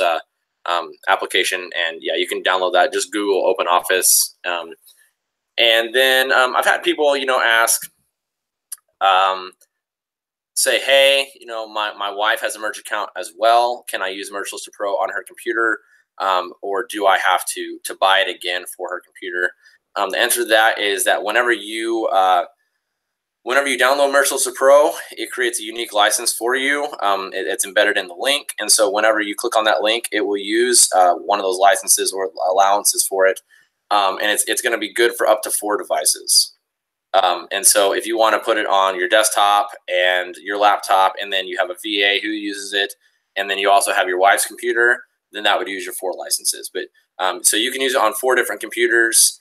application, and yeah, you can download that. Just Google OpenOffice. And then I've had people, ask, say, hey, my wife has a Merge account as well. Can I use Merchants Pro on her computer, or do I have to buy it again for her computer? The answer to that is that whenever you download Merchants Pro, it creates a unique license for you. It's embedded in the link, and so whenever you click on that link, it will use one of those licenses or allowances for it, and it's going to be good for up to 4 devices. And so if you want to put it on your desktop and your laptop, and then you have a VA who uses it, and then you also have your wife's computer, then that would use your 4 licenses. But so you can use it on 4 different computers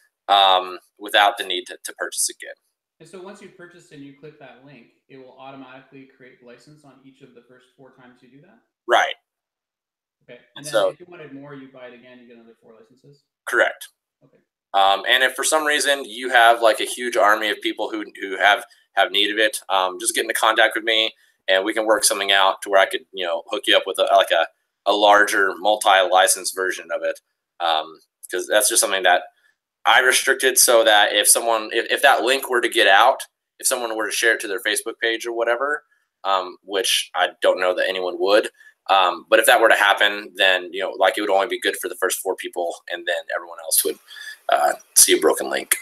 without the need to purchase again. And so once you purchase and you click that link, it will automatically create license on each of the first 4 times you do that? Right. Okay. And then so, if you wanted more, you buy it again, you get another 4 licenses? Correct. Okay. And if for some reason you have like a huge army of people who have need of it, just get into contact with me, and we can work something out to where I could, hook you up with a larger multi-license version of it. Because that's just something that I restricted, so that if that link were to get out, if someone were to share it to their Facebook page or whatever, which I don't know that anyone would, but if that were to happen, then it would only be good for the first 4 people, and then everyone else would see a broken link.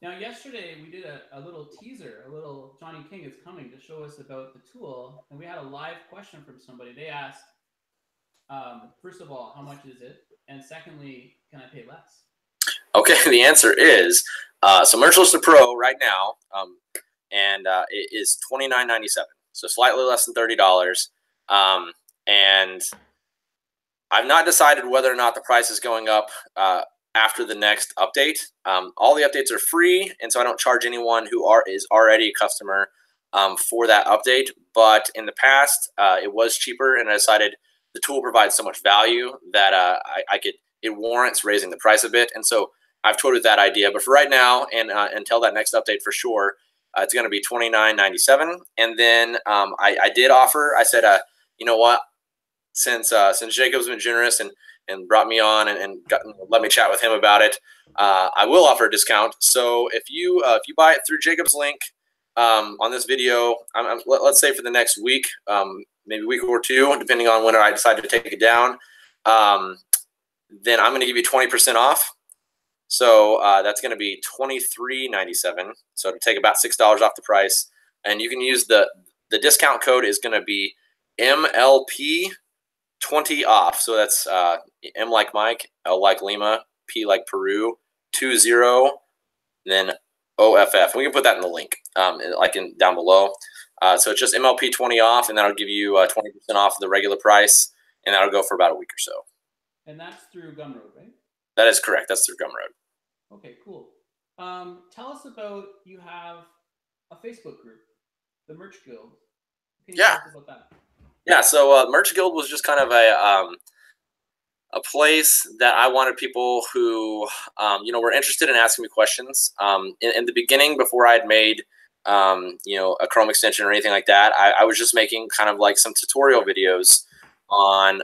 Now, yesterday we did a little teaser, a little Johnny King is coming to show us about the tool, and we had a live question from somebody. They asked, first of all, how much is it? And secondly, can I pay less? Okay, the answer is, so Merchants Pro right now, and it is $29.97, so slightly less than $30. And I've not decided whether or not the price is going up after the next update. All the updates are free, and so I don't charge anyone who is already a customer for that update. But in the past, it was cheaper, and I decided the tool provides so much value that it warrants raising the price a bit. And so I've toyed with that idea. But for right now, and until that next update for sure, it's going to be $29.97. And then I did offer. I said, you know what? Since Jacob's been generous and brought me on and let me chat with him about it, I will offer a discount. So if you buy it through Jacob's link on this video, let's say for the next week, maybe a week or 2, depending on when I decide to take it down, then I'm going to give you 20% off. So that's going to be $23.97. So to take about $6 off the price, and you can use the discount code is going to be MLP 20 off. So that's M like Mike, L like Lima, P like Peru, 20, then OFF. We can put that in the link, like down below. So it's just MLP 20 off, and that'll give you 20% off the regular price, and that'll go for about a week or so. And that's through Gumroad, right? That is correct. That's through Gumroad. Okay, cool. Tell us about, you have a Facebook group, the Merch Guild. Can you tell us about that? Yeah, so Merch Guild was just kind of a place that I wanted people who, were interested in asking me questions. In the beginning, before I had made, a Chrome extension or anything like that, I was just making kind of like some tutorial videos on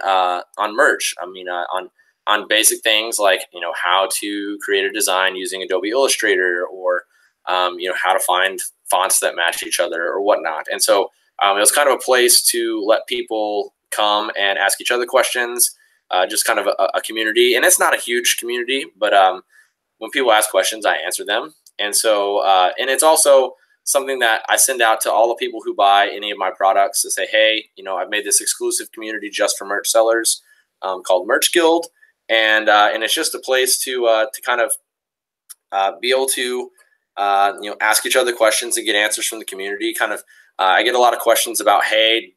merch. I mean, on basic things like, how to create a design using Adobe Illustrator, or, how to find fonts that match each other or whatnot. And so it was kind of a place to let people come and ask each other questions. Just kind of a community, and it's not a huge community, but when people ask questions, I answer them. And so, and it's also something that I send out to all the people who buy any of my products to say, hey, I've made this exclusive community just for merch sellers, called Merch Guild, and it's just a place to kind of be able to ask each other questions and get answers from the community. Kind of, I get a lot of questions about, hey,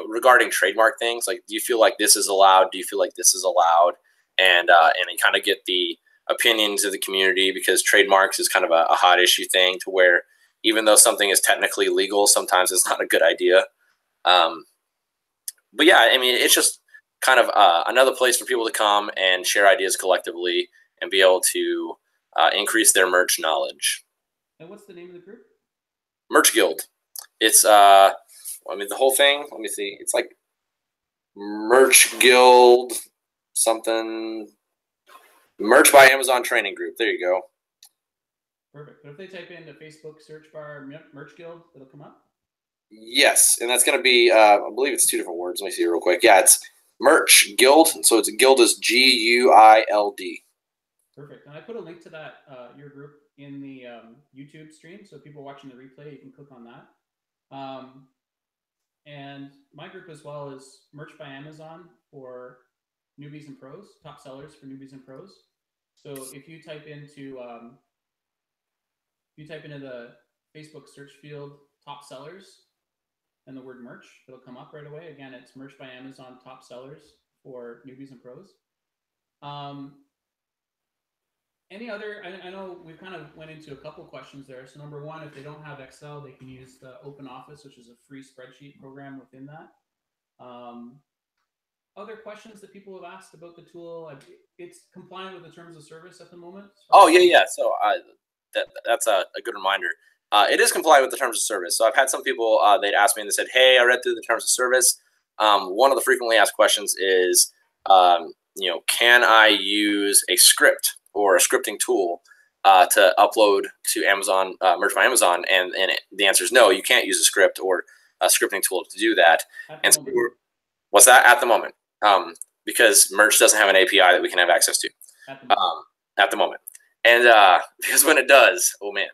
regarding trademark things, like, do you feel like this is allowed? Do you feel like this is allowed? And you kind of get the opinions of the community, because trademarks is kind of a hot issue thing, to where even though something is technically legal, sometimes it's not a good idea. But yeah, I mean, it's just kind of another place for people to come and share ideas collectively and be able to increase their merch knowledge. And what's the name of the group? Merch Guild. It's the whole thing, let me see. It's like Merch Guild something. Merch by Amazon Training Group. There you go. Perfect. But if they type in the Facebook search bar Merch Guild, it'll come up? Yes. And that's going to be, I believe it's two different words. Let me see real quick. Yeah, it's Merch Guild. So it's Guild is GUILD. Perfect. And I put a link to that, your group, in the YouTube stream. So people watching the replay, you can click on that. And my group as well is Merch by Amazon for newbies and pros, top sellers for newbies and pros. So if you type into the Facebook search field top sellers and the word merch, it'll come up right away. Again, it's Merch by Amazon top sellers for newbies and pros. Any other, I know we've kind of went into a couple questions there. So number one, if they don't have Excel, they can use the OpenOffice, which is a free spreadsheet program within that. Other questions that people have asked about the tool, it's compliant with the terms of service at the moment? Oh, yeah. So that's a good reminder. It is compliant with the terms of service. So I've had some people, they'd ask me and they said, hey, I read through the terms of service. One of the frequently asked questions is, can I use a script or a scripting tool to upload to Amazon, Merch by Amazon? And the answer is no, you can't use a script or a scripting tool to do that. And so what's that? At the moment, because Merch doesn't have an API that we can have access to at the moment. And because when it does, oh man.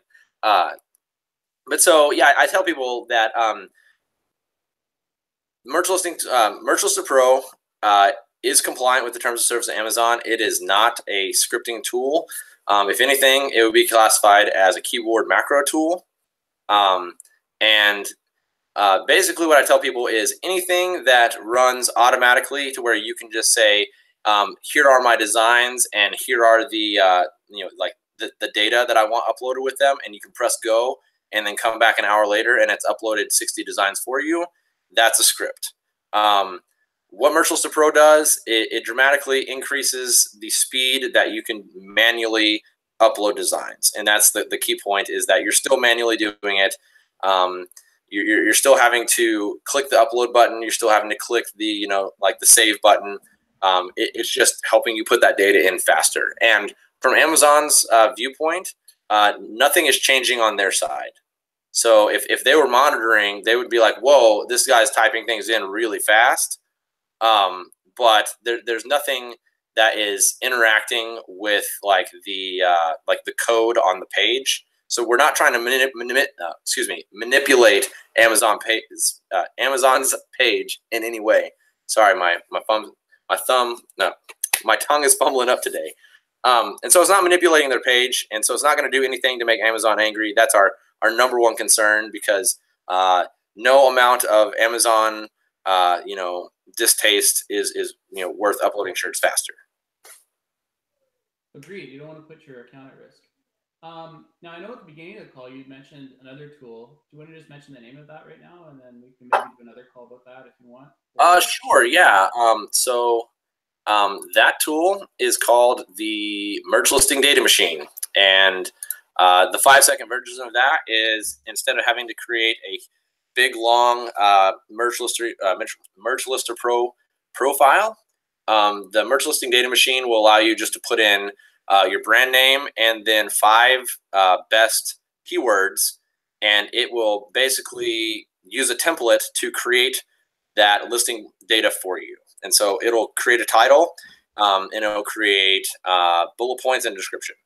But so, yeah, I tell people that Merchlister Pro is compliant with the terms of service of Amazon. It is not a scripting tool. If anything, it would be classified as a keyboard macro tool. Basically what I tell people is anything that runs automatically to where you can just say, here are my designs and here are the, the data that I want uploaded with them, and you can press go and then come back an hour later and it's uploaded 60 designs for you. That's a script. What Merchlister Pro does, it dramatically increases the speed that you can manually upload designs. And that's the key point, is that you're still manually doing it. You're still having to click the upload button. You're still having to click the, the save button. It's just helping you put that data in faster. And from Amazon's viewpoint, nothing is changing on their side. So if they were monitoring, they would be like, whoa, this guy's typing things in really fast. But there's nothing that is interacting with like the code on the page. So we're not trying to manipulate Amazon's page in any way. Sorry, my tongue is fumbling up today. And so it's not manipulating their page, and so it's not going to do anything to make Amazon angry. That's our number one concern, because no amount of Amazon distaste is worth uploading shirts faster. Agreed. You don't want to put your account at risk. Now, I know at the beginning of the call you mentioned another tool. Do you want to just mention the name of that right now, and then we can maybe do another call about that if you want? Sure. Yeah. That tool is called the Merch Listing Data Machine, and the 5-second version of that is, instead of having to create a big long Merch Lister Pro profile, the Merch Listing Data Machine will allow you just to put in your brand name and then 5 best keywords, and it will basically use a template to create that listing data for you. And so it'll create a title, and it'll create bullet points and description,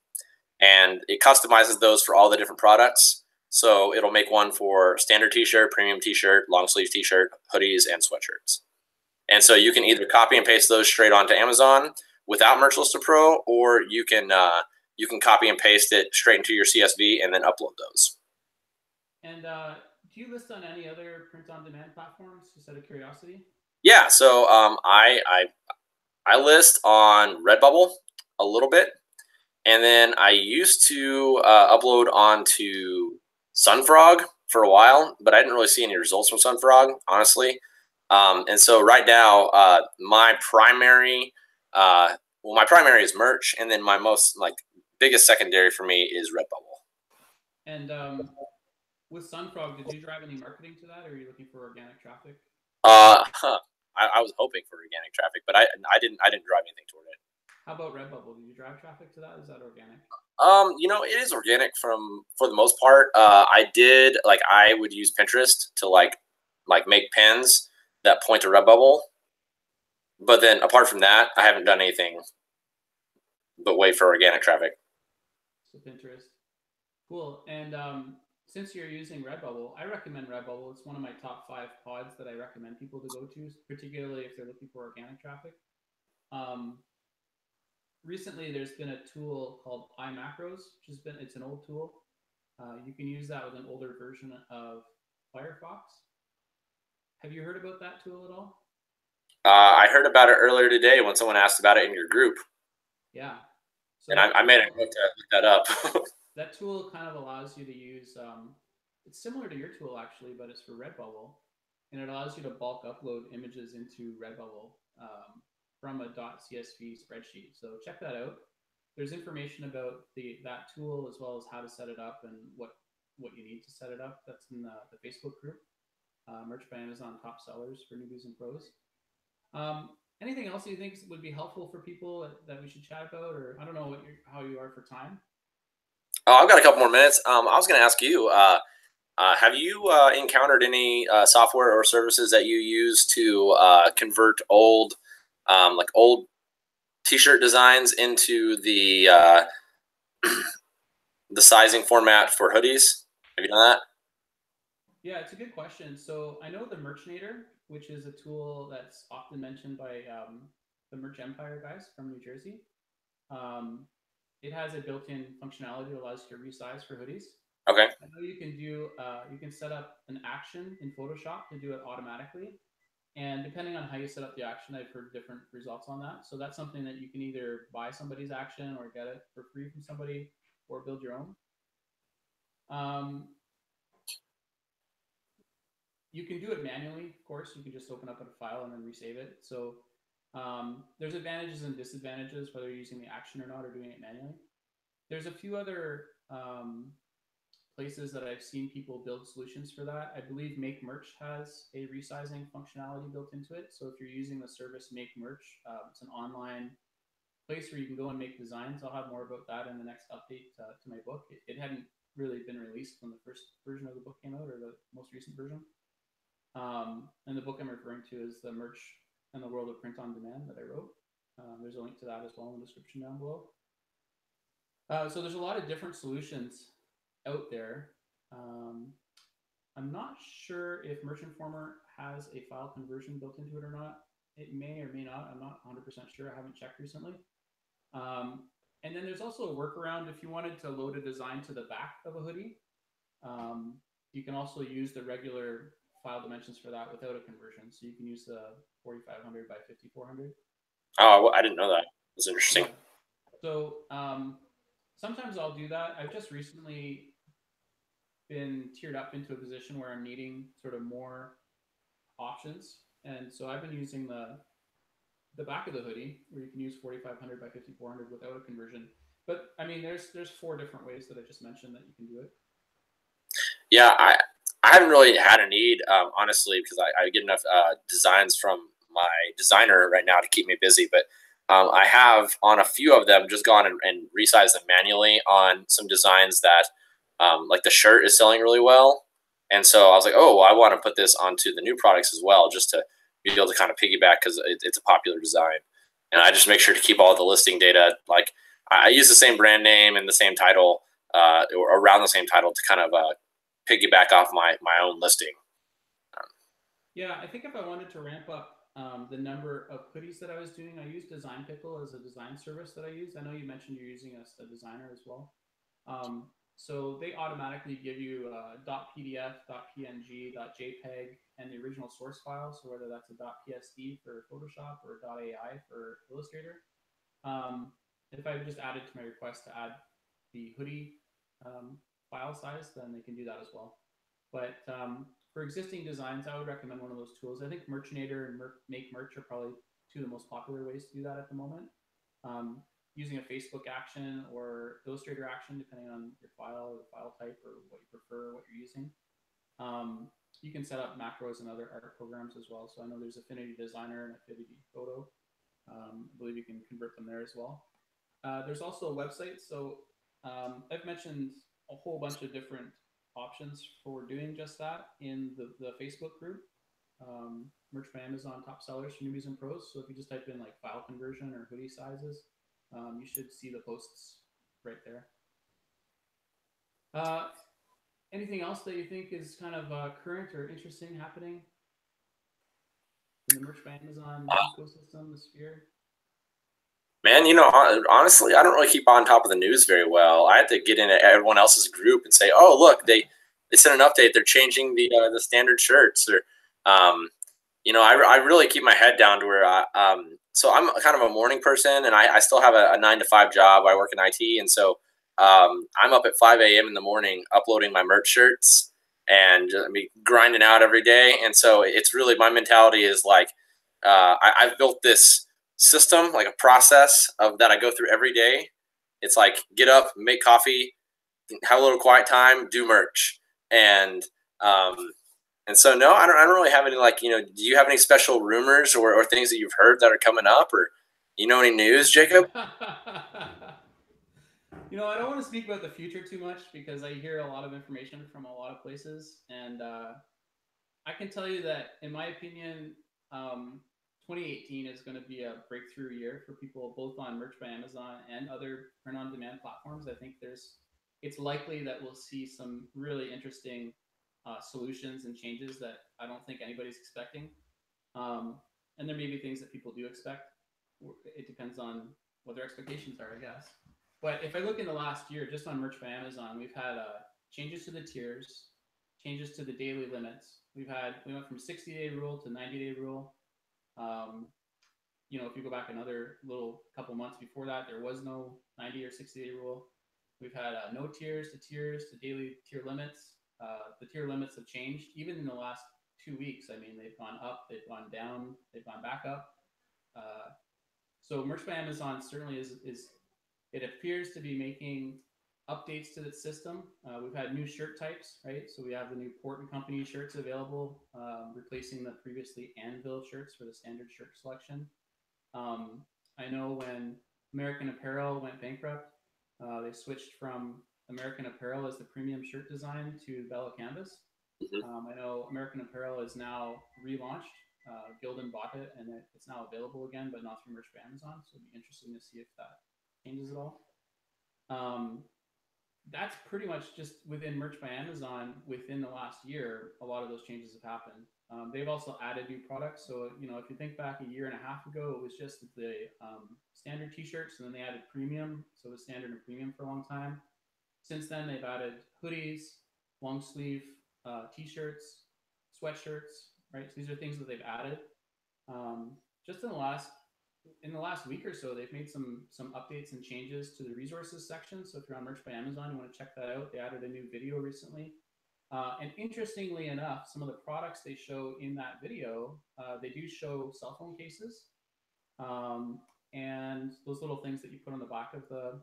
and it customizes those for all the different products. So it'll make one for standard t-shirt, premium t-shirt, long sleeve t-shirt, hoodies, and sweatshirts. And so you can either copy and paste those straight onto Amazon without Merch Lister Pro, or you can copy and paste it straight into your CSV and then upload those. And do you list on any other print-on-demand platforms, just out of curiosity? Yeah, so I list on Redbubble a little bit, and then I used to upload onto Sunfrog for a while, but I didn't really see any results from Sunfrog, honestly. And so right now, my primary is merch, and then my most biggest secondary for me is Redbubble. And with Sunfrog, did you drive any marketing to that, or are you looking for organic traffic? I was hoping for organic traffic, but I didn't drive anything toward it. How about Redbubble? Did you drive traffic to that? Is that organic? It is organic for the most part. I would use Pinterest to make pins that point to Redbubble, but then apart from that, I haven't done anything but wait for organic traffic. So Pinterest, cool. And since you're using Redbubble, I recommend Redbubble. It's one of my top 5 pods that I recommend people to go to, particularly if they're looking for organic traffic. Recently, there's been a tool called iMacros, it's an old tool. You can use that with an older version of Firefox. Have you heard about that tool at all? I heard about it earlier today when someone asked about it in your group. Yeah. So and I made a note to look that up. That tool kind of allows you to use, it's similar to your tool actually, but it's for Redbubble. And it allows you to bulk upload images into Redbubble from a .csv spreadsheet. So check that out. There's information about that tool, as well as how to set it up and what you need to set it up. That's in the Facebook group, Merch by Amazon Top Sellers for Newbies and Pros. Anything else you think would be helpful for people that we should chat about, or I don't know how you are for time? Oh, I've got a couple more minutes. I was going to ask you, have you encountered any software or services that you use to convert old T-shirt designs into the sizing format for hoodies? Have you done that? Yeah, it's a good question. So I know the Merchinator, which is a tool that's often mentioned by the Merch Empire guys from New Jersey. It has a built-in functionality that allows you to resize for hoodies. Okay. I know you can do you can set up an action in Photoshop to do it automatically, and depending on how you set up the action, I've heard different results on that. So that's something that you can either buy somebody's action or get it for free from somebody, or build your own. You can do it manually, of course. You can just open up a file and then resave it. So there's advantages and disadvantages whether you're using the action or not, or doing it manually. There's a few other places that I've seen people build solutions for that. I believe Make Merch has a resizing functionality built into it. So if you're using the service Make Merch, it's an online place where you can go and make designs. I'll have more about that in the next update to my book. It hadn't really been released when the first version of the book came out, or the most recent version. And the book I'm referring to is The Merch and the World of Print on Demand that I wrote. there's a link to that as well in the description down below. So there's a lot of different solutions out there. I'm not sure if Merch Informer has a file conversion built into it or not. It may or may not. I'm not 100% sure. I haven't checked recently. And then there's also a workaround if you wanted to load a design to the back of a hoodie. You can also use the regular file dimensions for that without a conversion. So you can use the 4500 by 5400. Oh, I didn't know that. That's interesting. Yeah. So sometimes I'll do that. I've just recently been tiered up into a position where I'm needing sort of more options. And so I've been using the back of the hoodie where you can use 4500 by 5400 without a conversion. But I mean, there's 4 different ways that I just mentioned that you can do it. Yeah, I haven't really had a need, honestly, because I get enough designs from my designer right now to keep me busy. But I have on a few of them just gone and resized them manually on some designs that like the shirt is selling really well. And so I was like, oh, well, I want to put this onto the new products as well, just to be able to kind of piggyback because it's a popular design. And I just make sure to keep all the listing data. Like I use the same brand name and the same title or around the same title to kind of piggyback off my own listing. Yeah, I think if I wanted to ramp up the number of hoodies that I was doing, I used Design Pickle as a design service that I use. I know you mentioned you're using a designer as well. So they automatically give you .pdf, .png, .jpeg, and the original source file. So whether that's a .psd for Photoshop or .ai for Illustrator. If I just added to my request to add the hoodie file size, then they can do that as well. But for existing designs, I would recommend one of those tools. I think Merchinator and Make Merch are probably 2 of the most popular ways to do that at the moment. Using a Facebook action or Illustrator action, depending on your file or file type or what you prefer, what you're using. You can set up macros and other art programs as well. So I know there's Affinity Designer and Affinity Photo. I believe you can convert them there as well. There's also a website. So I've mentioned a whole bunch of different options for doing just that in the Facebook group. Merch by Amazon top sellers for newbies and pros. So if you just type in like file conversion or hoodie sizes, you should see the posts right there. Anything else that you think is kind of current or interesting happening in the Merch by Amazon ecosystem, the sphere? Man, honestly, I don't really keep on top of the news very well. I have to get into everyone else's group and say, "Oh, look, they sent an update. They're changing the standard shirts." Or, I really keep my head down to where so I'm kind of a morning person, and I still have a 9 to 5 job. I work in IT, and so I'm up at 5 a.m. in the morning uploading my merch shirts and grinding out every day. And so it's really my mentality is like I've built this system, like a process of that I go through every day. It's like get up, make coffee, have a little quiet time, do merch, and so no, I don't really have any do you have any special rumors or things that you've heard that are coming up, or any news, Jacob? I don't want to speak about the future too much because I hear a lot of information from a lot of places, and I can tell you that in my opinion, 2018 is going to be a breakthrough year for people both on Merch by Amazon and other print-on-demand platforms. I think it's likely that we'll see some really interesting solutions and changes that I don't think anybody's expecting. And there may be things that people do expect. It depends on what their expectations are, I guess. But if I look in the last year, just on Merch by Amazon, we've had changes to the tiers, changes to the daily limits. We went from 60-day rule to 90-day rule. If you go back another little couple months before that, there was no 90 or 60-day rule. We've had no tiers to daily tier limits. The tier limits have changed even in the last 2 weeks. I mean, they've gone up, they've gone down, they've gone back up. So Merch by Amazon certainly is it appears to be making updates to the system. We've had new shirt types, right? So we have the new Port and Company shirts available, replacing the previously Anvil shirts for the standard shirt selection. I know when American Apparel went bankrupt, they switched from American Apparel as the premium shirt design to Bella Canvas. I know American Apparel is now relaunched Gildan bought it, and it's now available again, but not through Merch by Amazon. So it'd be interesting to see if that changes at all. That's pretty much just within Merch by Amazon. Within the last year, a lot of those changes have happened. They've also added new products. So, you know, if you think back a year and a half ago, it was just the standard t-shirts, and then they added premium. So it was standard and premium for a long time. Since then, they've added hoodies, long sleeve t-shirts, sweatshirts, right? So these are things that they've added. Just in the last week or so, they've made some updates and changes to the resources section. So if you're on Merch by Amazon, you want to check that out. They added a new video recently. And interestingly enough, some of the products they show in that video, they do show cell phone cases, and those little things that you put on the back of the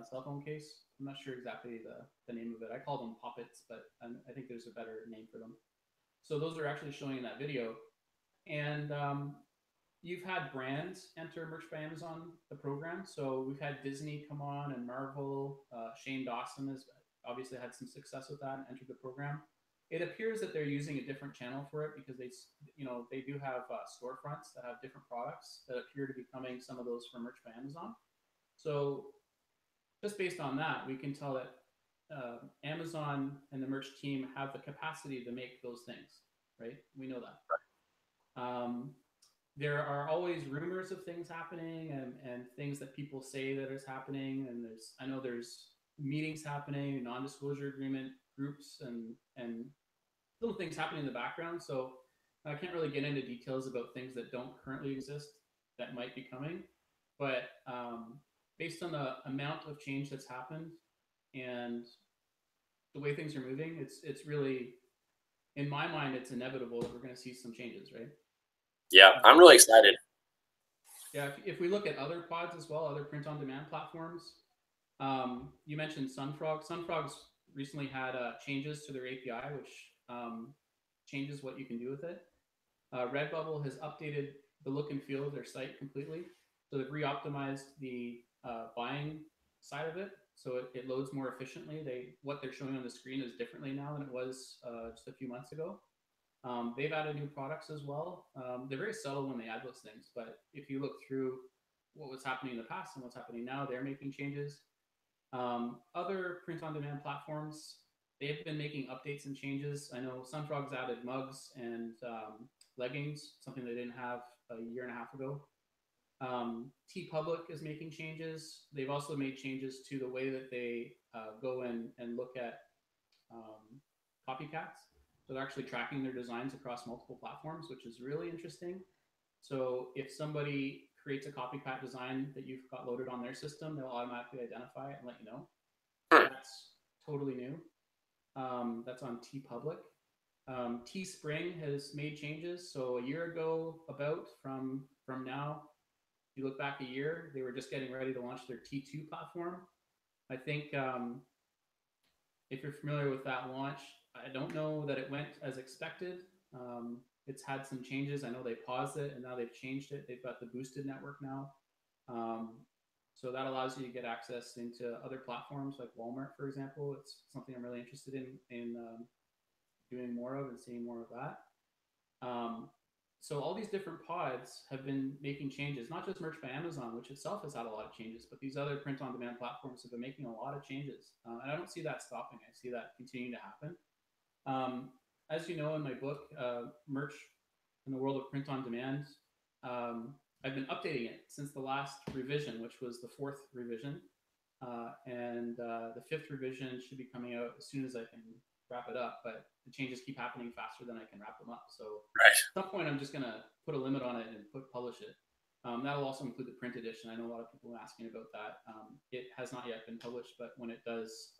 cell phone case. I'm not sure exactly the name of it. I call them poppets, but I think there's a better name for them. So those are actually showing in that video. And you've had brands enter Merch by Amazon, the program. So we've had Disney come on, and Marvel. Shane Dawson has obviously had some success with that and entered the program. It appears that they're using a different channel for it because they do have storefronts that have different products that appear to be coming, some of those from Merch by Amazon. So just based on that, we can tell that Amazon and the merch team have the capacity to make those things, right? We know that. There are always rumors of things happening and things that people say that is happening. And I know there's meetings happening, non-disclosure agreement groups, and little things happening in the background. So I can't really get into details about things that don't currently exist that might be coming. But based on the amount of change that's happened and the way things are moving, it's really, in my mind, it's inevitable that we're going to see some changes, right? Yeah, I'm really excited. Yeah, if we look at other pods as well, other print-on-demand platforms, you mentioned Sunfrog. Sunfrog's recently had changes to their API, which changes what you can do with it. Redbubble has updated the look and feel of their site completely. So they've re-optimized the buying side of it, so it loads more efficiently. What they're showing on the screen is differently now than it was just a few months ago. They've added new products as well. They're very subtle when they add those things, but if you look through what was happening in the past and what's happening now, they're making changes. Other print-on-demand platforms, they've been making updates and changes. I know Sunfrog's added mugs and leggings, something they didn't have a year and a half ago. TeePublic is making changes. They've also made changes to the way that they go and look at copycats. So they're actually tracking their designs across multiple platforms, which is really interesting. So if somebody creates a copycat design that you've got loaded on their system, they'll automatically identify it and let you know. That's totally new. That's on TeePublic. Teespring has made changes. So a year ago, from now, if you look back a year, they were just getting ready to launch their T2 platform. I think if you're familiar with that launch, I don't know that it went as expected. It's had some changes. I know they paused it and now they've changed it. They've got the boosted network now. So that allows you to get access into other platforms like Walmart, for example. It's something I'm really interested in doing more of and seeing more of that. So all these different pods have been making changes, not just Merch by Amazon, which itself has had a lot of changes, but these other print-on-demand platforms have been making a lot of changes. And I don't see that stopping. I see that continuing to happen. As you know, in my book, Merch in the World of Print-on-Demand, I've been updating it since the last revision, which was the 4th revision. And the 5th revision should be coming out as soon as I can wrap it up, but the changes keep happening faster than I can wrap them up. So at some point, I'm just going to put a limit on it and publish it. That'll also include the print edition. I know a lot of people are asking about that. It has not yet been published, but when it does,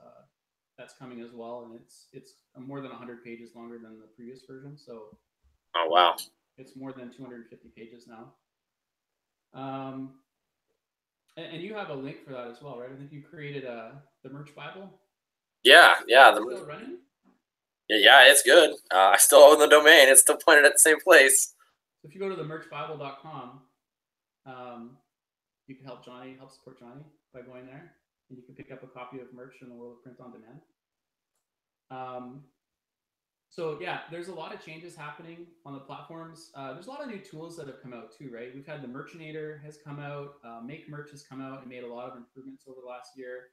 that's coming as well. And it's more than 100 pages longer than the previous version. So oh wow, it's more than 250 pages now. And you have a link for that as well, right? I think you created the Merch Bible. Yeah. Still running? Yeah, it's good. I still own the domain. It's still pointed at the same place. So if you go to themerchbible.com, you can help support Johnny by going there, and you can pick up a copy of Merch in the World of Print-on-Demand. So yeah, there's a lot of changes happening on the platforms. There's a lot of new tools that have come out too, right? We've had the Merchinator has come out, Make Merch has come out and made a lot of improvements over the last year.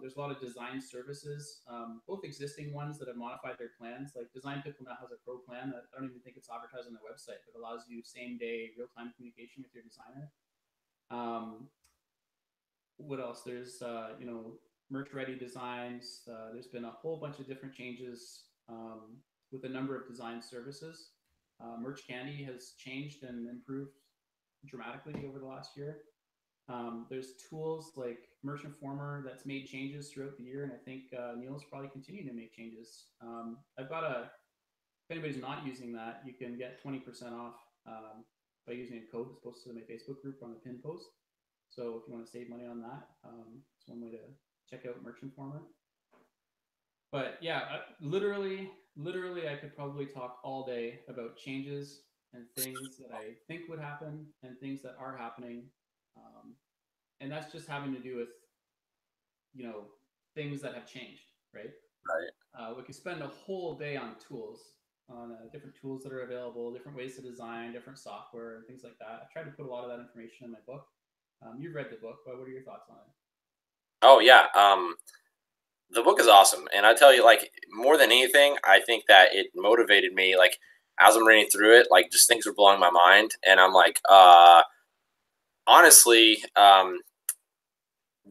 There's a lot of design services, both existing ones that have modified their plans. Like Design Pickle now has a pro plan that I don't even think it's advertised on their website, but allows you same day real time communication with your designer. Um, what else? There's merch ready designs. There's been a whole bunch of different changes with a number of design services. Merch Candy has changed and improved dramatically over the last year. There's tools like Merch Informer that's made changes throughout the year, and I think Neil's probably continuing to make changes. I've got a if anybody's not using that, you can get 20% off by using a code that's posted in my Facebook group on the pin post. So if you want to save money on that, it's one way to check out Merch Informer. But yeah, literally, I could probably talk all day about changes and things that I think would happen and things that are happening. And that's just having to do with, things that have changed, right? Right. We could spend a whole day on tools, on different tools that are available, different ways to design, different software, and things like that. I've tried to put a lot of that information in my book. You've read the book, but what are your thoughts on it? Oh yeah. The book is awesome, and I tell you, like, more than anything, I think that it motivated me. Like, as I'm reading through it, like, just things were blowing my mind, and I'm like, honestly,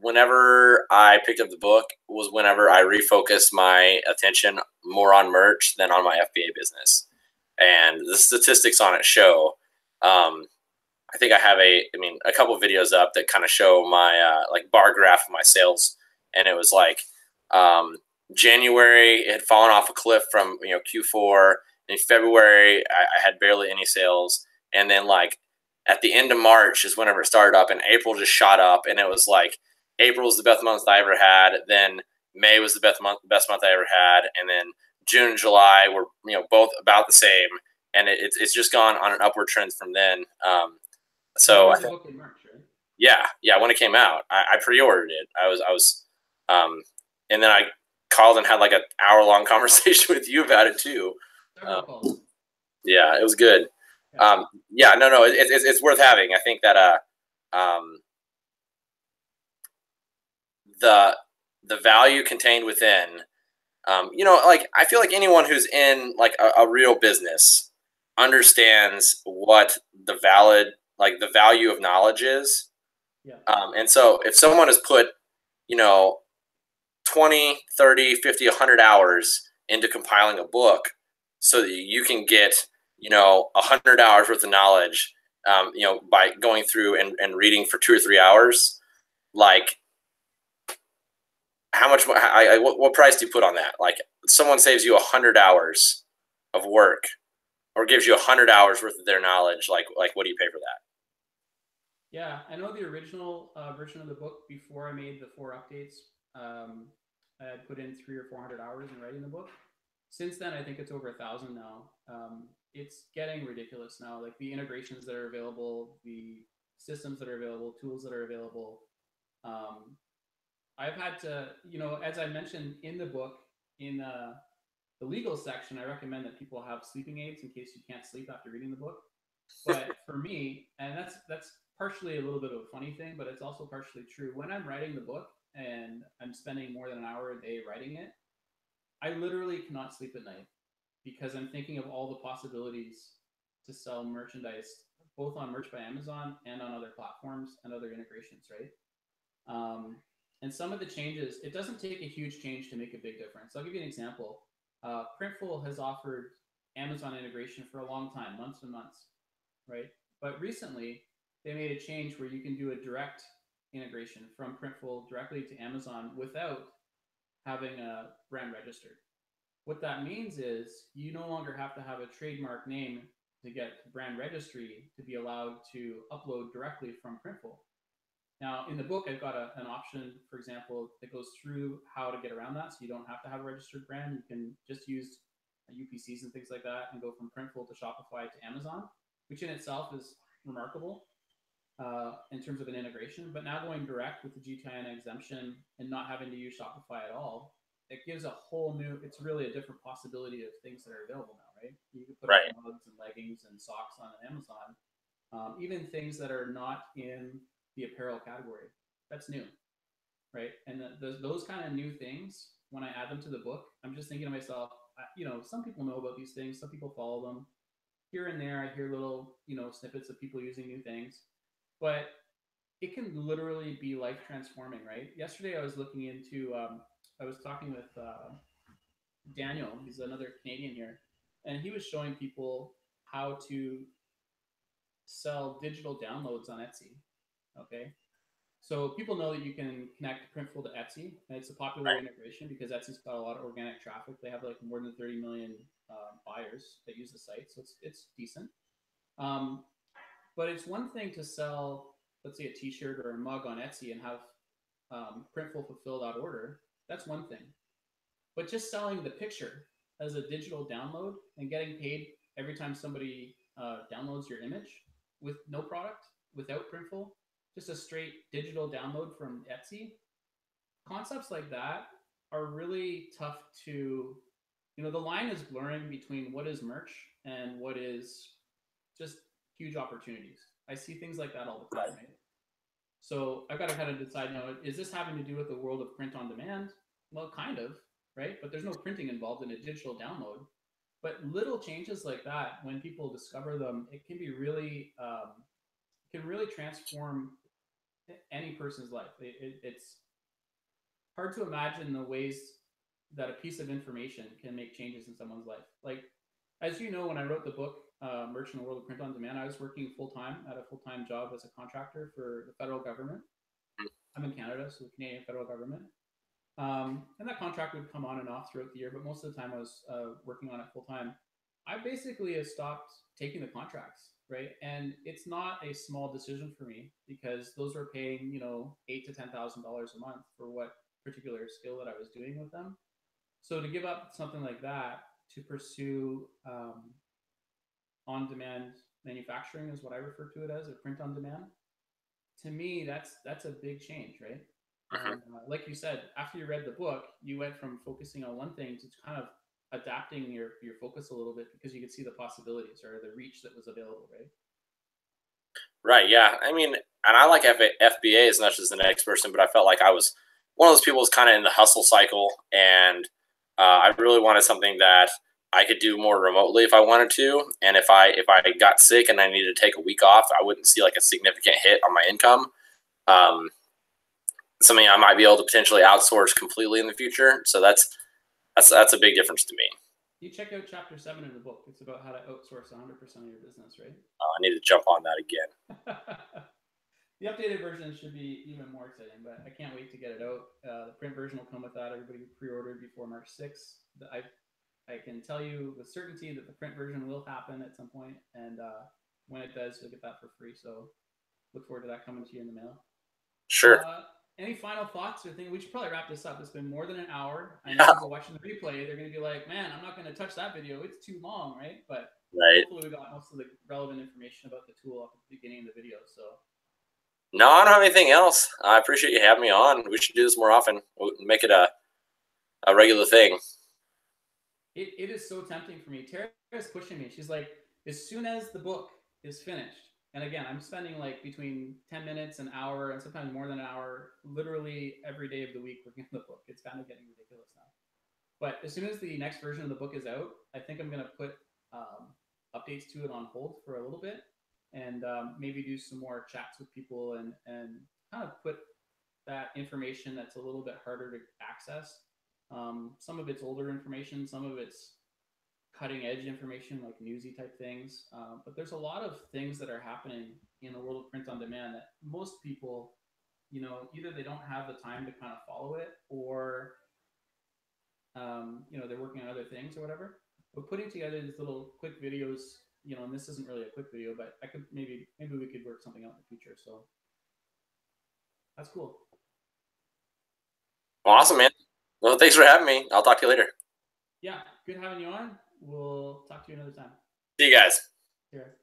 whenever I picked up the book was whenever I refocused my attention more on merch than on my FBA business, and the statistics on it show. I think I have a couple of videos up that kind of show my like bar graph of my sales, and it was like January it had fallen off a cliff from Q4. In February I had barely any sales, and then like at the end of March is whenever it started up, and April just shot up, and it was like April was the best month I ever had. Then May was the best month I ever had, and then June and July were both about the same, and it's just gone on an upward trend from then. So the book in March, right? Yeah. When it came out, I pre-ordered it. I was, and then I called and had like an hour-long conversation with you about it too. Yeah, it was good. No, it's worth having. I think that the value contained within, like I feel like anyone who's in like a real business understands what the value of knowledge is. Yeah. And so if someone has put, 20, 30, 50, 100 hours into compiling a book so that you can get, 100 hours worth of knowledge, by going through and reading for 2 or 3 hours, like how much, what price do you put on that? Like someone saves you 100 hours of work or gives you 100 hours worth of their knowledge. Like what do you pay for that? Yeah, I know the original version of the book before I made the 4 updates. I had put in 300 or 400 hours in writing the book. Since then, I think it's over 1,000 now. It's getting ridiculous now. Like the integrations that are available, the systems that are available, tools that are available. I've had to, as I mentioned in the book, in the legal section, I recommend that people have sleeping aids in case you can't sleep after reading the book. But for me, and that's partially a little bit of a funny thing, but it's also partially true. When I'm writing the book and I'm spending more than an hour a day writing it, I literally cannot sleep at night because I'm thinking of all the possibilities to sell merchandise, both on Merch by Amazon and on other platforms and other integrations, right? And some of the changes, it doesn't take a huge change to make a big difference. I'll give you an example. Printful has offered Amazon integration for a long time, months and months, right? But recently, they made a change where you can do a direct integration from Printful directly to Amazon without having a brand registered. What that means is you no longer have to have a trademark name to get brand registry to be allowed to upload directly from Printful. Now, in the book, I've got an option, for example, that goes through how to get around that. So you don't have to have a registered brand. You can just use UPCs and things like that and go from Printful to Shopify to Amazon, which in itself is remarkable in terms of an integration. But now going direct with the GTIN exemption and not having to use Shopify at all it gives a whole new. It's really a different possibility of things that are available now, right? You can put Right. mugs and leggings and socks on Amazon, even things that are not in the apparel category. That's new, right? And those kind of new things, when I add them to the book, I'm just thinking to myself, some people know about these things, some people follow them. Here and there, I hear little, snippets of people using new things, but it can literally be life transforming, right? Yesterday, I was looking into, I was talking with Daniel, he's another Canadian here, and he was showing people how to sell digital downloads on Etsy. Okay. So people know that you can connect Printful to Etsy, and it's a popular Right. integration because Etsy's got a lot of organic traffic. They have like more than 30 million buyers that use the site, so it's decent. Um, but it's one thing to sell, let's say, a T-shirt or a mug on Etsy and have Printful fulfill that order. That's one thing. But just selling the picture as a digital download and getting paid every time somebody downloads your image with no product, without Printful, just a straight digital download from Etsy, concepts like that are really tough to, the line is blurring between what is merch and what is just huge opportunities. I see things like that all the time, right? So I've got to kind of decide, is this having to do with the world of print on demand? Well, kind of, right? But there's no printing involved in a digital download. But little changes like that, when people discover them, it can be really, can really transform any person's life. It's hard to imagine the ways that a piece of information can make changes in someone's life. Like, as you know, when I wrote the book, Merch in the World of Print on Demand, I was working full time at a full time job as a contractor for the federal government. I'm in Canada, so the Canadian federal government. And that contract would come on and off throughout the year, but most of the time I was working on it full time. I basically have stopped taking the contracts, right? And it's not a small decision for me because those were paying, $8,000 to $10,000 a month for what particular skill that I was doing with them. So to give up something like that to pursue on-demand manufacturing is what I refer to it as, or print on demand. To me, that's a big change, right? And like you said, after you read the book, you went from focusing on one thing to kind of adapting your focus a little bit because you could see the possibilities or the reach that was available, right? Right. Yeah. I mean, and I like FBA as much as the next person, but I felt like I was one of those people who's kind of in the hustle cycle, and I really wanted something that I could do more remotely if I wanted to. And if I got sick and I needed to take a week off, I wouldn't see like a significant hit on my income. Something I might be able to potentially outsource completely in the future. So that's a big difference to me. You check out chapter 7 in the book. It's about how to outsource 100% of your business, right? I need to jump on that again. The updated version should be even more exciting, but I can't wait to get it out. The print version will come with that. Everybody pre-ordered before March 6th. I can tell you with certainty that the print version will happen at some point, and when it does, you'll get that for free. So look forward to that coming to you in the mail. Sure. Any final thoughts or things? We should probably wrap this up. It's been more than an hour. I know people watching the replay, they're going to be like, man, I'm not going to touch that video. It's too long, right? But hopefully we got most of the relevant information about the tool at the beginning of the video. So. No, I don't have anything else. I appreciate you having me on. We should do this more often. We'll make it a regular thing. It is so tempting for me. Tara is pushing me. She's like, as soon as the book is finished, and again, I'm spending like between 10 minutes, an hour, and sometimes more than an hour, literally every day of the week working on the book. It's kind of getting ridiculous now. But as soon as the next version of the book is out, I think I'm going to put updates to it on hold for a little bit and maybe do some more chats with people and kind of put that information that's a little bit harder to access. Some of it's older information, some of it's cutting edge information like newsy type things. But there's a lot of things that are happening in the world of print on demand that most people, either they don't have the time to kind of follow it or, they're working on other things or whatever. But putting together these little quick videos, and this isn't really a quick video, but I could maybe we could work something out in the future. So that's cool. Awesome, man. Well, thanks for having me. I'll talk to you later. Yeah, good having you on. We'll talk to you another time. See you guys. Sure.